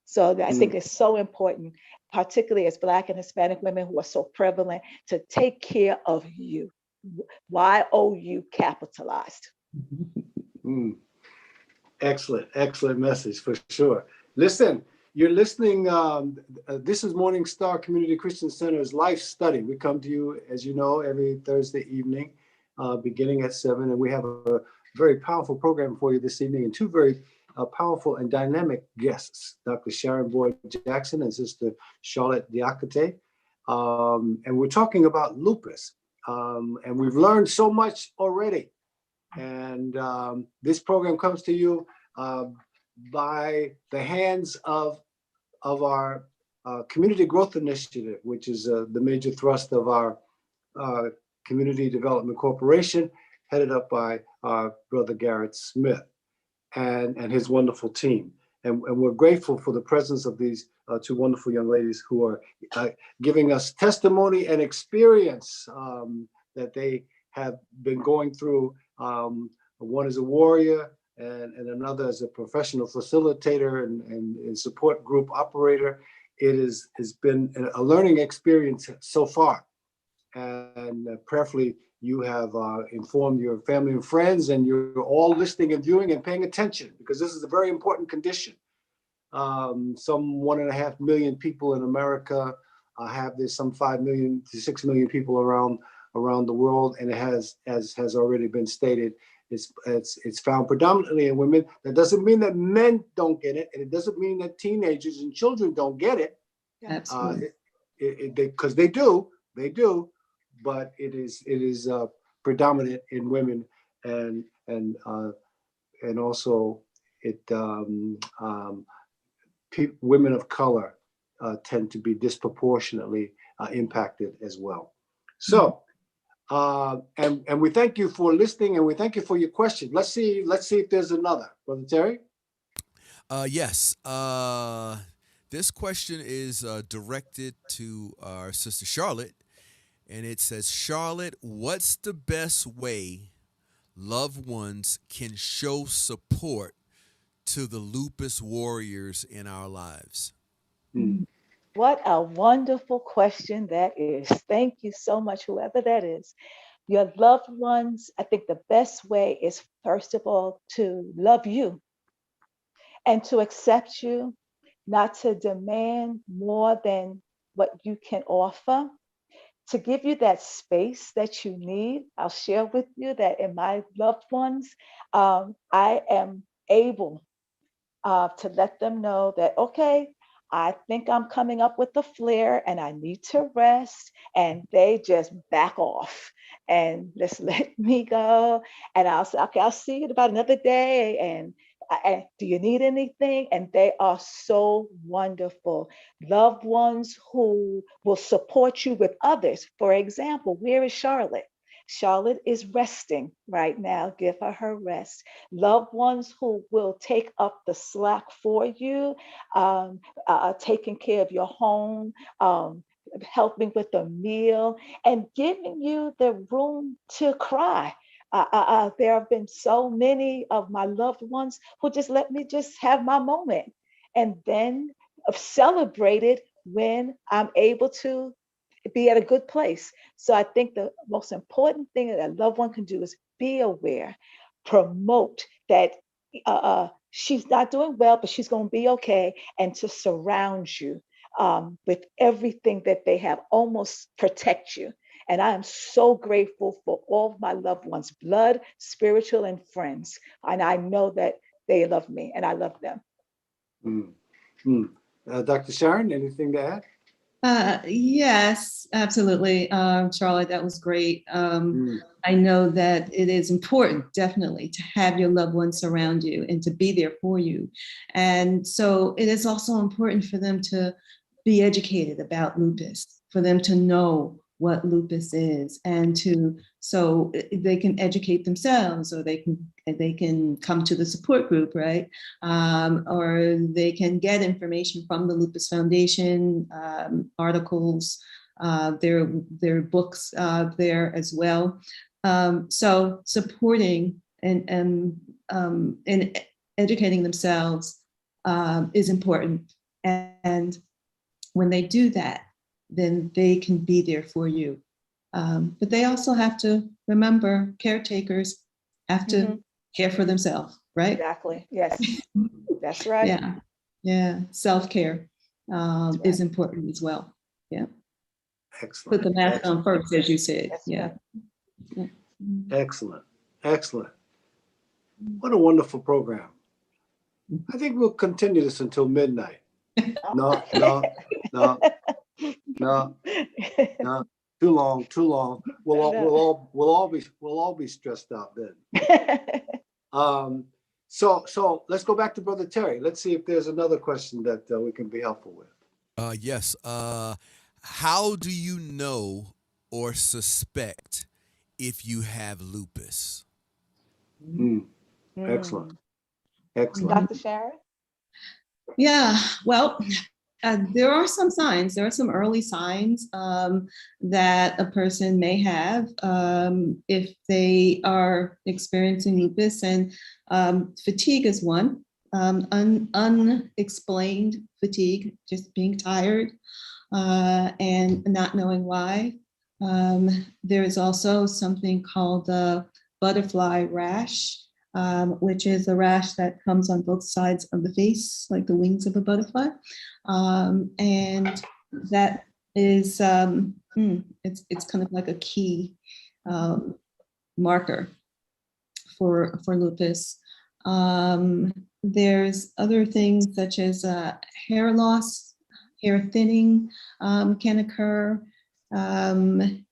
So I think Mm. it's so important, particularly as Black and Hispanic women who are so prevalent, to take care of you. YOU capitalized. Mm. Excellent, excellent message for sure. Listen, you're listening. This is Morning Star Community Christian Center's Life Study. We come to you, as you know, every Thursday evening, beginning at 7. And we have a very powerful program for you this evening and two very powerful and dynamic guests, Dr. Sharon Boyd Jackson and Sister Charlotte Diakite. And we're talking about lupus. And we've learned so much already. And this program comes to you uh, by the hands of our Community Growth Initiative, which is the major thrust of our uh, Community Development Corporation, headed up by our brother Garrett Smith and his wonderful team. And we're grateful for the presence of these two wonderful young ladies who are giving us testimony and experience that they have been going through. One is a warrior, and another is a professional facilitator and support group operator. It has been a learning experience so far. And prayerfully, you have informed your family and friends, and you're all listening and viewing and paying attention, because this is a very important condition. Some 1.5 million people in America have this, some 5 million to 6 million people around the world, and it has, as has already been stated, it's found predominantly in women. That doesn't mean that men don't get it, and it doesn't mean that teenagers and children don't get it. Absolutely. Because they do, but it is predominant in women, and also it women of color tend to be disproportionately impacted as well. So, and we thank you for listening, and we thank you for your question. Let's see if there's another, Brother Terry. Yes. This question is directed to our sister Charlotte, and it says, Charlotte, what's the best way loved ones can show support to the lupus warriors in our lives? Mm. What a wonderful question that is. Thank you so much, whoever that is. Your loved ones, I think the best way is, first of all, to love you and to accept you, not to demand more than what you can offer, to give you that space that you need. I'll share with you that in my loved ones, I am able to let them know that, okay, I think I'm coming up with a flare and I need to rest. And they just back off and just let me go. And I'll say, okay, I'll see you in about another day. And do you need anything? And they are so wonderful. Loved ones who will support you with others. For example, where is Charlotte? Charlotte is resting right now. Give her her rest. Loved ones who will take up the slack for you, taking care of your home, helping with a meal, and giving you the room to cry. There have been so many of my loved ones who just let me just have my moment and then celebrate it when I'm able to be at a good place. So I think the most important thing that a loved one can do is be aware, promote that she's not doing well, but she's going to be okay, and to surround you with everything that they have, almost protect you. And I am so grateful for all of my loved ones, blood, spiritual, and friends. And I know that they love me and I love them. Mm. Mm. Dr. Sharon, anything to add? Yes, absolutely. Charlotte, that was great. Mm. I know that it is important, definitely, to have your loved ones surround you and to be there for you. And so it is also important for them to be educated about lupus, for them to know what lupus is, and to so they can educate themselves, or they can come to the support group, right? Or they can get information from the Lupus Foundation, articles, there are books there as well. So supporting and educating themselves is important. And when they do that, then they can be there for you. But they also have to remember, caretakers have to care for themselves, right? Exactly. Yes, that's right. Yeah, yeah. Self-care That's is right. important as well. Yeah. Excellent. Put the mask Excellent. on first, as you said. That's Yeah. right. Yeah. Excellent. Excellent. What a wonderful program. I think we'll continue this until midnight. No, no, no, no, no. Too long, too long. We'll all be stressed out then. So let's go back to Brother Terry. Let's see if there's another question that we can be helpful with. Yes. How do you know or suspect if you have lupus? Mm. Excellent. Mm. Excellent. Dr. Sharon? Yeah. Well, there are some signs. There are some early signs that a person may have if they are experiencing lupus, and fatigue is one. Unexplained fatigue, just being tired and not knowing why. There is also something called the butterfly rash, which is a rash that comes on both sides of the face, like the wings of a butterfly. And that is, it's kind of like a key marker for lupus. There's other things such as hair loss, hair thinning can occur. And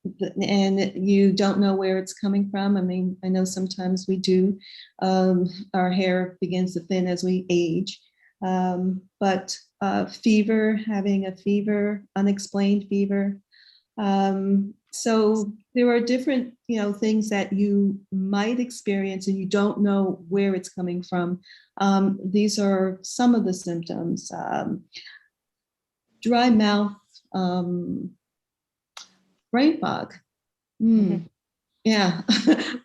you don't know where it's coming from. I mean, I know sometimes we do. Our hair begins to thin as we age. But fever, having a fever, unexplained fever. So there are different, things that you might experience and you don't know where it's coming from. These are some of the symptoms. Dry mouth, brain fog. Yeah,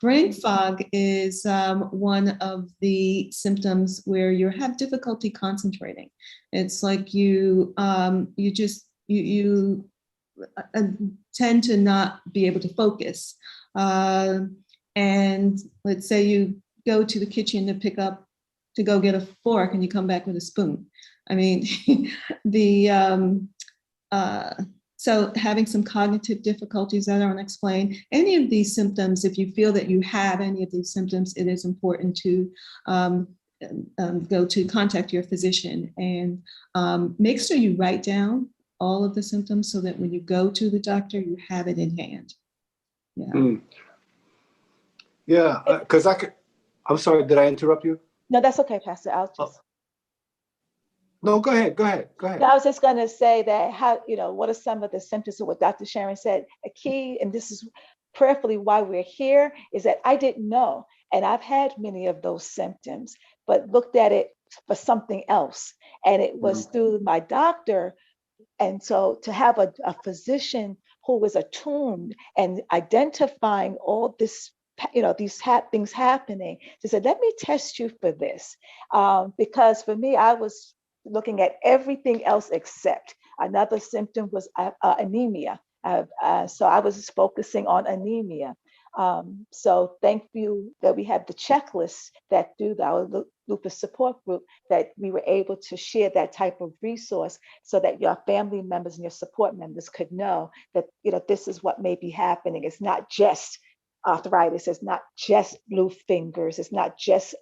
brain fog is one of the symptoms where you have difficulty concentrating. It's like you uh, tend to not be able to focus. And let's say you go to the kitchen to go get a fork, and you come back with a spoon. I mean, the uh, so having some cognitive difficulties that are unexplained. Any of these symptoms, if you feel that you have any of these symptoms, it is important to um, go to contact your physician, and make sure you write down all of the symptoms so that when you go to the doctor, you have it in hand. Yeah. Mm. Yeah, because I'm sorry, did I interrupt you? No, that's okay, Pastor. I'll just. No, go ahead. No, I was just going to say that what are some of the symptoms of what Dr. Sharon said? A key, and this is prayerfully why we're here, is that I didn't know. And I've had many of those symptoms, but looked at it for something else. And it was through my doctor. And so to have a physician who was attuned and identifying all this, these things happening, to say, let me test you for this. Because for me, I was looking at everything else except. Another symptom was anemia. So I was focusing on anemia. So thank you that we have the checklists that do our lupus support group, that we were able to share that type of resource so that your family members and your support members could know that this is what may be happening. It's not just arthritis, it's not just blue fingers, it's not just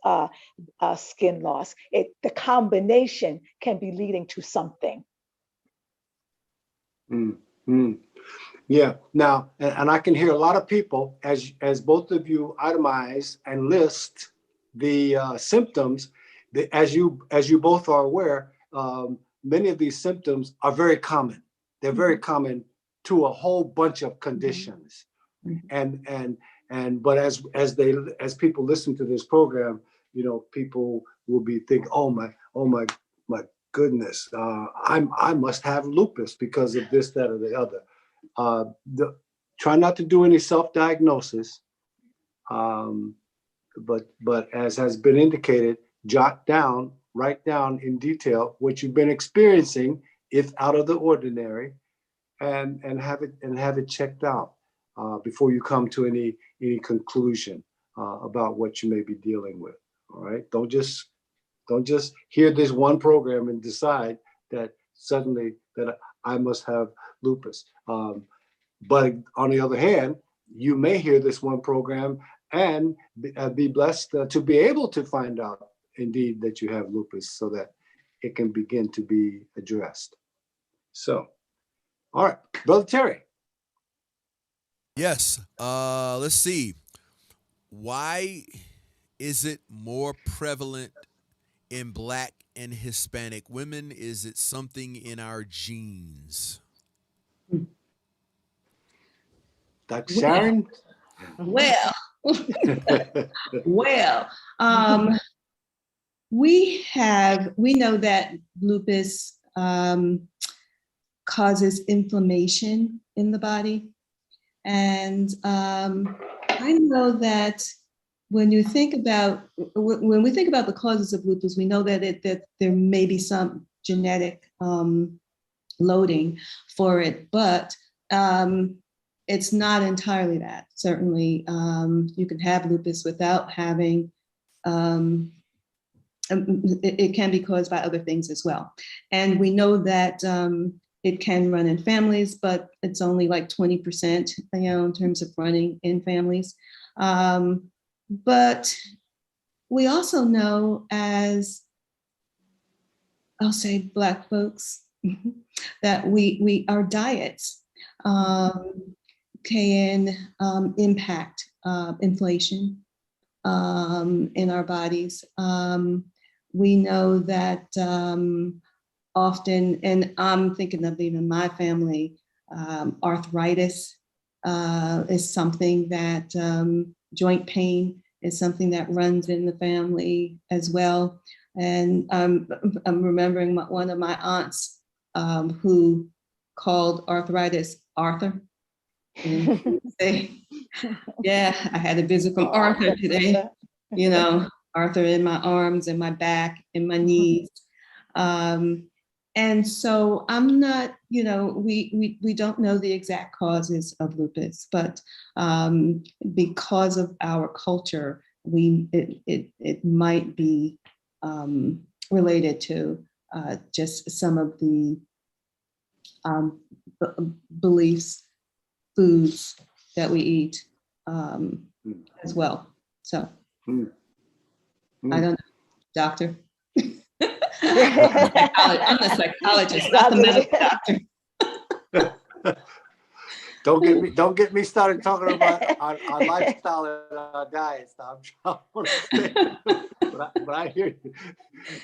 skin loss. The combination can be leading to something. Mm-hmm. Yeah. Now, and I can hear a lot of people, as both of you itemize and list the symptoms, as you both are aware, many of these symptoms are very common. They're very common to a whole bunch of conditions. But as people listen to this program, people will be thinking, oh my goodness, I must have lupus because of this, that, or the other. Try not to do any self-diagnosis, but as has been indicated, write down in detail what you've been experiencing, if out of the ordinary, and have it checked out before you come to any conclusion about what you may be dealing with. All right, don't just hear this one program and decide that suddenly that I must have lupus. But on the other hand, you may hear this one program and be blessed to be able to find out indeed that you have lupus, so that it can begin to be addressed. So, all right, Brother Terry. Yes. Let's see. Why is it more prevalent in Black and Hispanic women? Is it something in our genes? Dr. Sharon? Well, well, we know that lupus causes inflammation in the body. And I know that when we think about the causes of lupus, we know that there may be some genetic loading for it, but it's not entirely that. Certainly, you can have lupus without having, it can be caused by other things as well. And we know that it can run in families, but it's only like 20%, in terms of running in families. But we also know, as I'll say, Black folks, that our diets can impact inflation in our bodies. We know that often, and I'm thinking of even my family, arthritis is something that, joint pain is something that runs in the family as well. And I'm remembering one of my aunts who called arthritis Arthur. Yeah, I had a visit from Arthur today. You know, Arthur in my arms and my back and my knees. And so I'm not, we don't know the exact causes of lupus, but because of our culture, it might be related to just some of the beliefs, foods that we eat as well. So I don't know, doctor. I'm the psychologist, not the medical doctor. Don't get me started talking about our lifestyle and our diets. I'm trying to stay, but I hear you.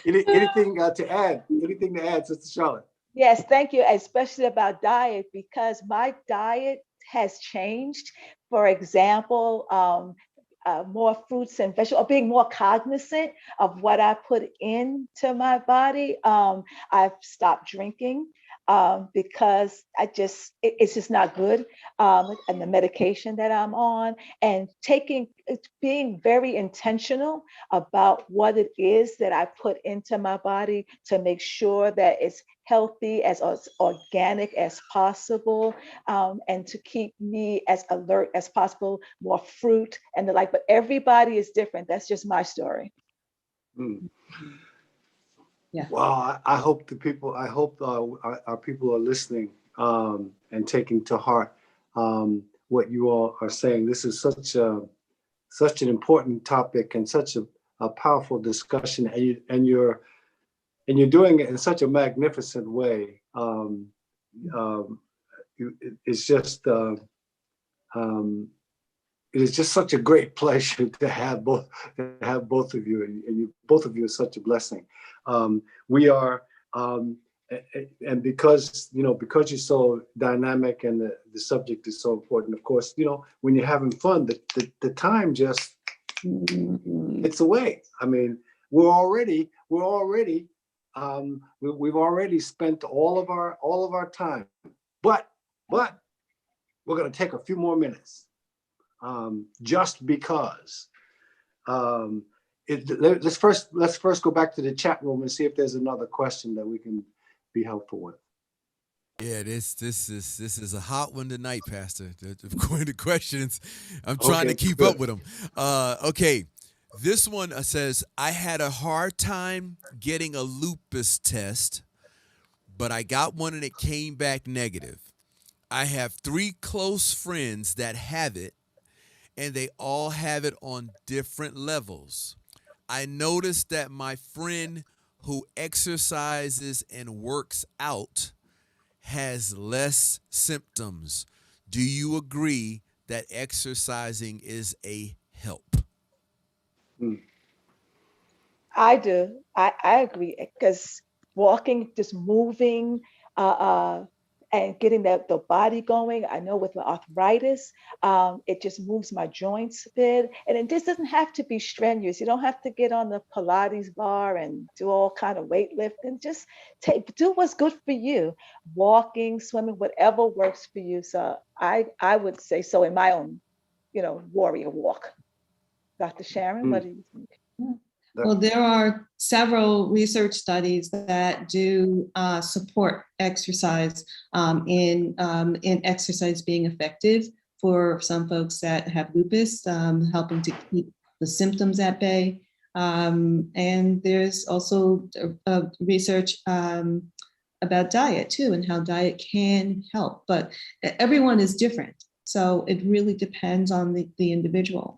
Anything to add? Anything to add, Sister Charlotte? Yes, thank you, especially about diet, because my diet has changed. For example, more fruits and vegetables, or being more cognizant of what I put into my body. I've stopped drinking because it's just not good. And the medication that I'm on, and being very intentional about what it is that I put into my body to make sure that it's healthy, as organic as possible, and to keep me as alert as possible, more fruit and the like. But everybody is different. That's just my story. Yeah. Well, I hope our people are listening and taking to heart what you all are saying. This is such an important topic and such a powerful discussion, and you're doing it in such a magnificent way. It's just it is just such a great pleasure to have both of you, and both of you are such a blessing. We are, and because you're so dynamic and the subject is so important. Of course, when you're having fun, the time just it's away. I mean, we've already spent all of our time, but we're going to take a few more minutes. Just because. Let's first go back to the chat room and see if there's another question that we can be helpful with. Yeah, this is a hot one tonight, Pastor. The questions, I'm trying to keep up with them. Okay, this one says, I had a hard time getting a lupus test, but I got one and it came back negative. I have 3 close friends that have it, and they all have it on different levels. I noticed that my friend who exercises and works out has less symptoms. Do you agree that exercising is a help? I do. I agree, because walking, just moving, and getting the body going. I know with my arthritis, it just moves my joints a bit. And it just doesn't have to be strenuous. You don't have to get on the Pilates bar and do all kind of weightlifting. Just do what's good for you. Walking, swimming, whatever works for you. So I would say so in my own, warrior walk. Dr. Sharon, what do you think? Well, there are several research studies that do support exercise in exercise being effective for some folks that have lupus, helping to keep the symptoms at bay. And there's also research about diet too, and how diet can help, but everyone is different. So it really depends on the individual.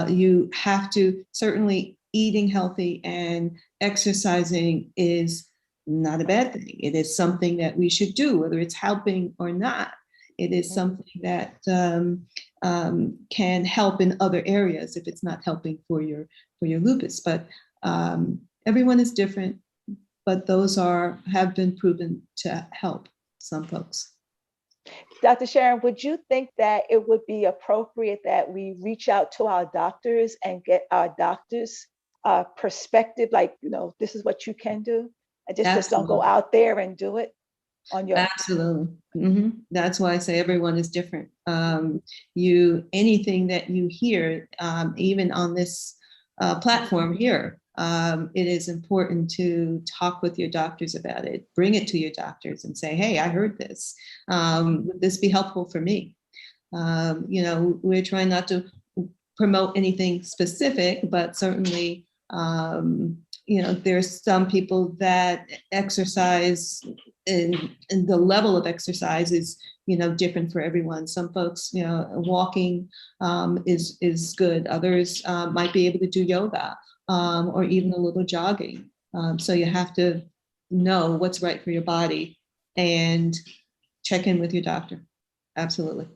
You have to certainly, eating healthy and exercising is not a bad thing. It is something that we should do, whether it's helping or not. It is something that can help in other areas if it's not helping for your lupus. But everyone is different, but those have been proven to help some folks. Dr. Sharon, would you think that it would be appropriate that we reach out to our doctors and get our doctors' perspective, like, this is what you can do, and just don't go out there and do it? on your. Absolutely. That's why I say everyone is different. Anything that you hear, even on this platform here, it is important to talk with your doctors about it. Bring it to your doctors and say, hey, I heard this. Would this be helpful for me? We're trying not to promote anything specific, but certainly, there's some people that exercise and the level of exercise is, different for everyone. Some folks, walking is good. Others might be able to do yoga or even a little jogging. So you have to know what's right for your body and check in with your doctor. Absolutely.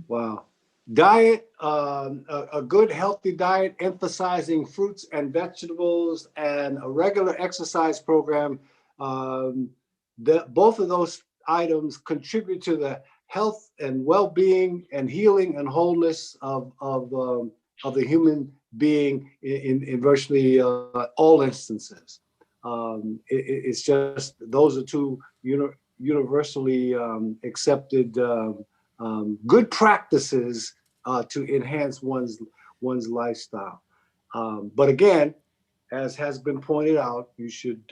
Wow. Diet, a good healthy diet emphasizing fruits and vegetables and a regular exercise program. Both of those items contribute to the health and well-being and healing and wholeness of the human being in virtually all instances. It's just those are two universally accepted good practices to enhance one's lifestyle. But again, as has been pointed out, you should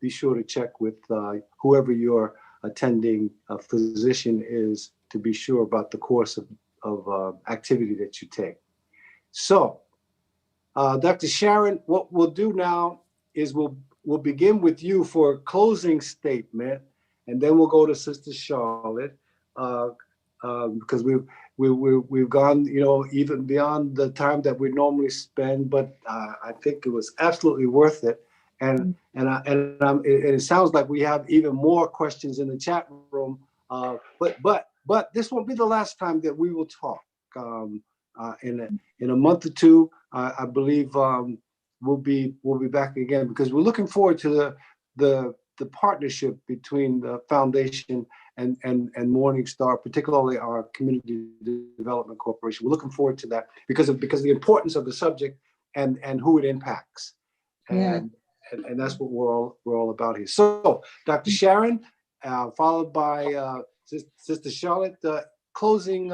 be sure to check with whoever your attending physician is to be sure about the course of activity that you take. So, Dr. Sharon, what we'll do now is we'll begin with you for a closing statement, and then we'll go to Sister Charlotte. Because we've gone, even beyond the time that we normally spend, but I think it was absolutely worth it. And it sounds like we have even more questions in the chat room. But this won't be the last time that we will talk. In a month or two, I believe we'll be back again, because we're looking forward to the partnership between the foundation and Morningstar, particularly our Community Development Corporation. We're looking forward to that because of the importance of the subject and who it impacts. And that's what we're all about here. So, Dr. Sharon, followed by Sister Charlotte, closing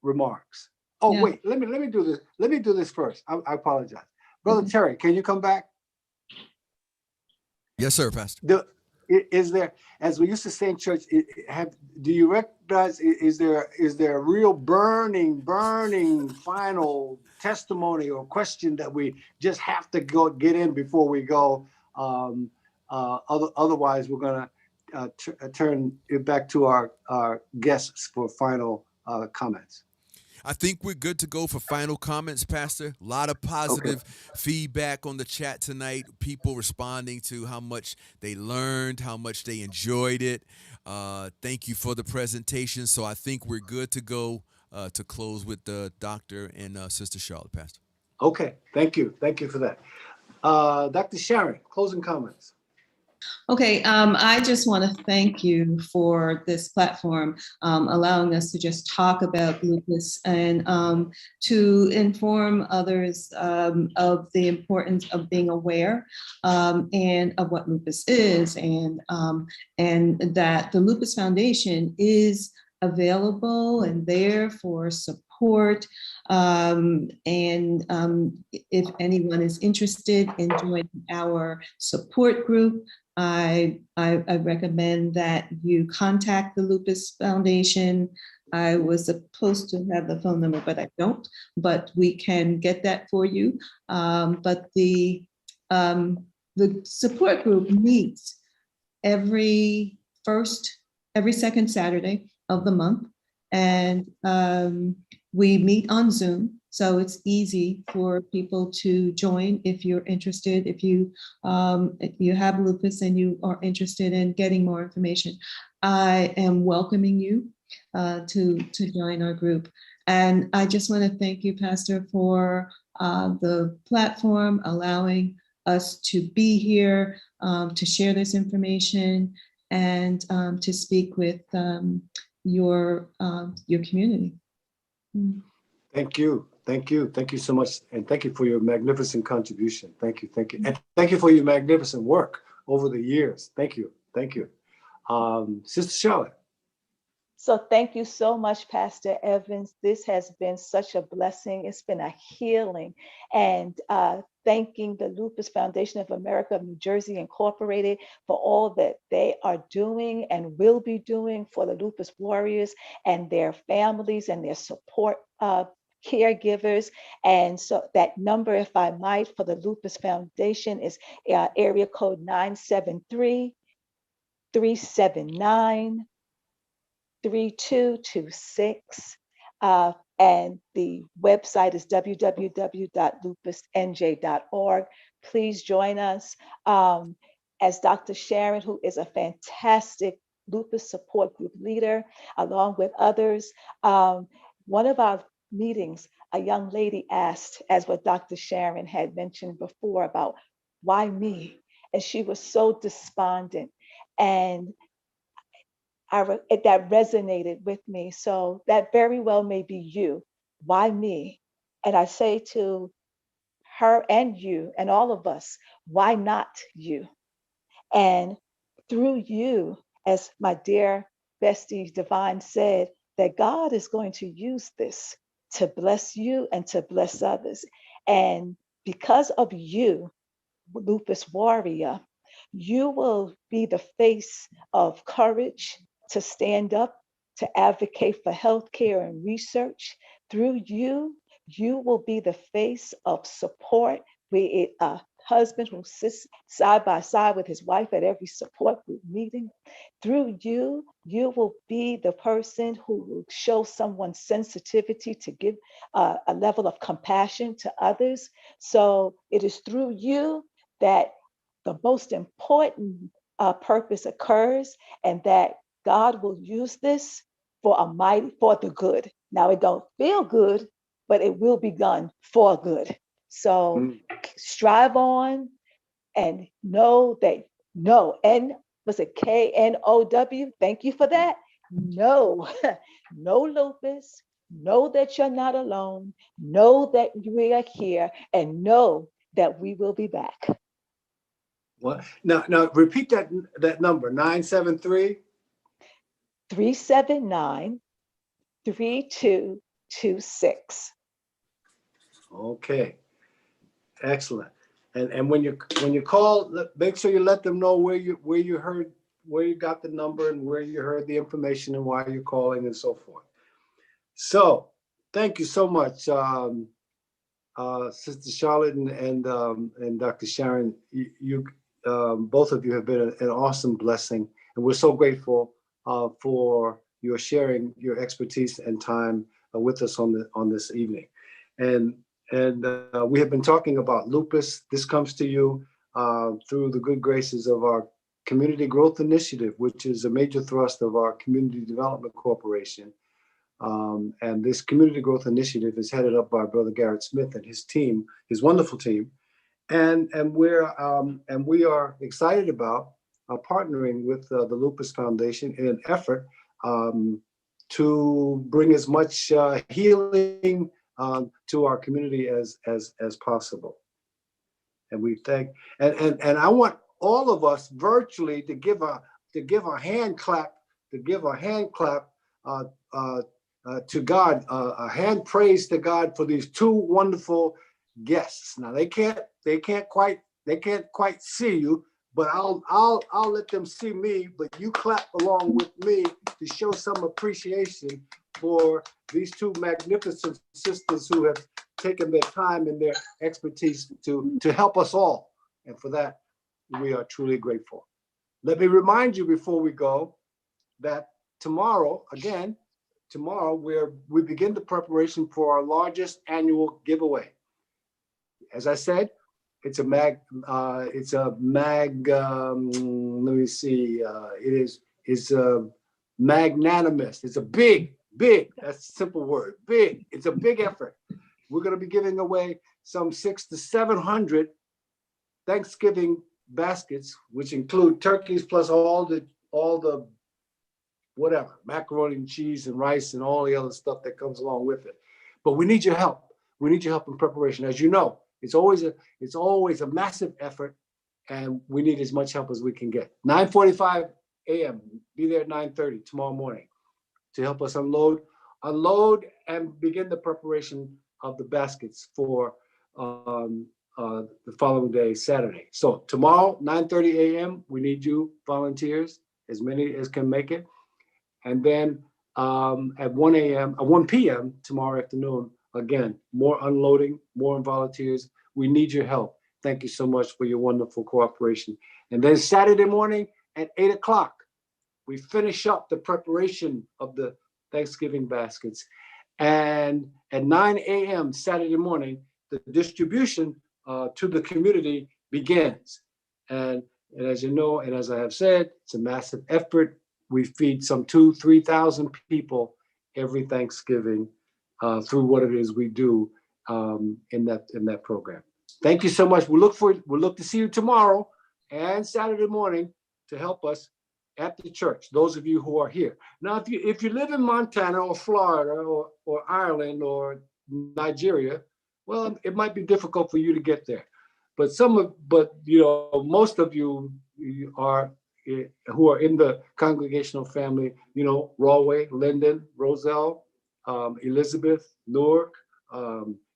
remarks. Oh, wait, let me do this. Let me do this first. I apologize. Brother Terry, can you come back? Yes, sir, Pastor. Is there, as we used to say in church, do you recognize, is there a real burning final testimony or question that we just have to get in before we go? Otherwise, we're going to turn it back to our guests for final comments. I think we're good to go for final comments, Pastor. A lot of positive feedback on the chat tonight. People responding to how much they learned, how much they enjoyed it. Thank you for the presentation. So I think we're good to go to close with the doctor and Sister Charlotte, Pastor. Okay, thank you. Thank you for that. Dr. Sharon, closing comments. Okay, I just want to thank you for this platform, allowing us to just talk about lupus and to inform others of the importance of being aware and of what lupus is, and that the Lupus Foundation is available and there for support. If anyone is interested in joining our support group, I recommend that you contact the Lupus Foundation. I was supposed to have the phone number, but I don't, but we can get that for you. But the support group meets every second Saturday of the month. And we meet on Zoom, so it's easy for people to join if you're interested. If you have lupus and you are interested in getting more information, I am welcoming you to join our group. And I just want to thank you, Pastor, for the platform, allowing us to be here to share this information and to speak with your community. Thank you. Thank you. Thank you so much. And thank you for your magnificent contribution. Thank you. Thank you. And thank you for your magnificent work over the years. Thank you. Thank you. Sister Charlotte. So thank you so much, Pastor Evans. This has been such a blessing. It's been a healing. And thanking the Lupus Foundation of America of New Jersey Incorporated for all that they are doing and will be doing for the lupus warriors and their families and their support caregivers. And so that number, if I might, for the Lupus Foundation is area code 973 379 3226. And the website is www.lupusnj.org. Please join us. As Dr. Sharon, who is a fantastic lupus support group leader, along with others, one of our meetings, a young lady asked, as what Dr. Sharon had mentioned before, about why me? And she was so despondent. And that resonated with me. So that very well may be you. Why me? And I say to her and you and all of us, why not you? And through you, as my dear bestie Divine said, that God is going to use this to bless you and to bless others. And because of you, lupus warrior, you will be the face of courage to stand up, to advocate for healthcare and research. Through you, you will be the face of support, be it a husband who sits side by side with his wife at every support group meeting. Through you, you will be the person who will show someone sensitivity to give a level of compassion to others. So it is through you that the most important purpose occurs, and that God will use this for the good. Now it don't feel good, but it will be done for good. So strive on and know that and was it KNOW? Thank you for that. No, no lupus. Know that you're not alone. Know that we are here, and know that we will be back. What? Now repeat that number, 973 379 3226. Okay, excellent. And when you call, make sure you let them know where you got the number and where you heard the information and why you're calling and so forth. So thank you so much, Sister Charlotte and Dr. Sharon. You both of you have been an awesome blessing, and we're so grateful for your sharing your expertise and time with us on this evening. And we have been talking about lupus. This comes to you through the good graces of our Community Growth Initiative, which is a major thrust of our Community Development Corporation. And this Community Growth Initiative is headed up by Brother Garrett Smith and his team, his wonderful team. And we are excited about partnering with the Lupus Foundation in an effort to bring as much healing to our community as possible. And we thank and I want all of us virtually to give a hand clap to God, a hand praise to God for these two wonderful guests. Now they can't quite see you, but I'll let them see me. But you clap along with me to show some appreciation for these two magnificent sisters who have taken their time and their expertise to help us all. And for that, we are truly grateful. Let me remind you before we go that tomorrow, we begin the preparation for our largest annual giveaway. As I said, it's a magnanimous. It's a big, that's a simple word, big. It's a big effort. We're going to be giving away some 600 to 700 Thanksgiving baskets, which include turkeys plus all the whatever, macaroni and cheese and rice and all the other stuff that comes along with it. But we need your help. We need your help in preparation. As you know, it's always a massive effort, and we need as much help as we can get. 9:45 a.m. Be there at 9:30 tomorrow morning to help us unload, and begin the preparation of the baskets for the following day, Saturday. So tomorrow, 9:30 a.m., we need you volunteers, as many as can make it. And then at 1 p.m. tomorrow afternoon, again, more unloading, more volunteers. We need your help. Thank you so much for your wonderful cooperation. And then Saturday morning at 8 o'clock, we finish up the preparation of the Thanksgiving baskets. And at 9 a.m. Saturday morning, the distribution to the community begins. And as you know, and as I have said, it's a massive effort. We feed some 2,000-3,000 people every Thanksgiving through what it is we do in that program. Thank you so much. We'll look to see you tomorrow and Saturday morning to help us at the church, those of you who are here. Now, if you live in Montana or Florida or Ireland or Nigeria, well, it might be difficult for you to get there. But most of you are who are in the congregational family, Rawway, Linden, Roselle, Elizabeth, Newark,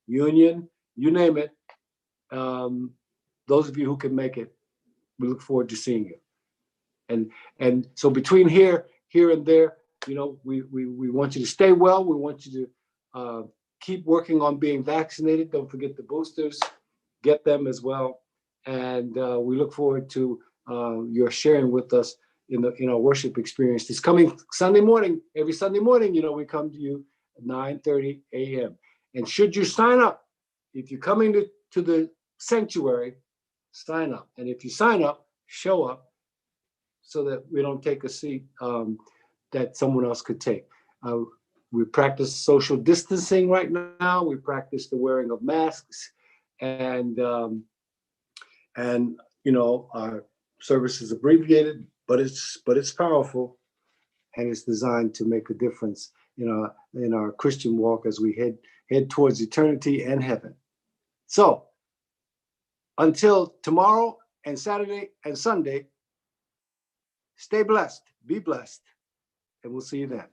Union, you name it. Those of you who can make it, we look forward to seeing you. And so between here and there, we want you to stay well. We want you to keep working on being vaccinated. Don't forget the boosters, get them as well. And we look forward to your sharing with us in our worship experience. This coming Sunday morning, every Sunday morning, we come to you at 9:30 a.m. And should you sign up, if you're coming to the sanctuary, sign up. And if you sign up, show up, so that we don't take a seat that someone else could take. We practice social distancing right now. We practice the wearing of masks, and our service is abbreviated, but it's powerful, and it's designed to make a difference in our Christian walk as we head towards eternity and heaven. So until tomorrow and Saturday and Sunday, stay blessed, be blessed, and we'll see you then.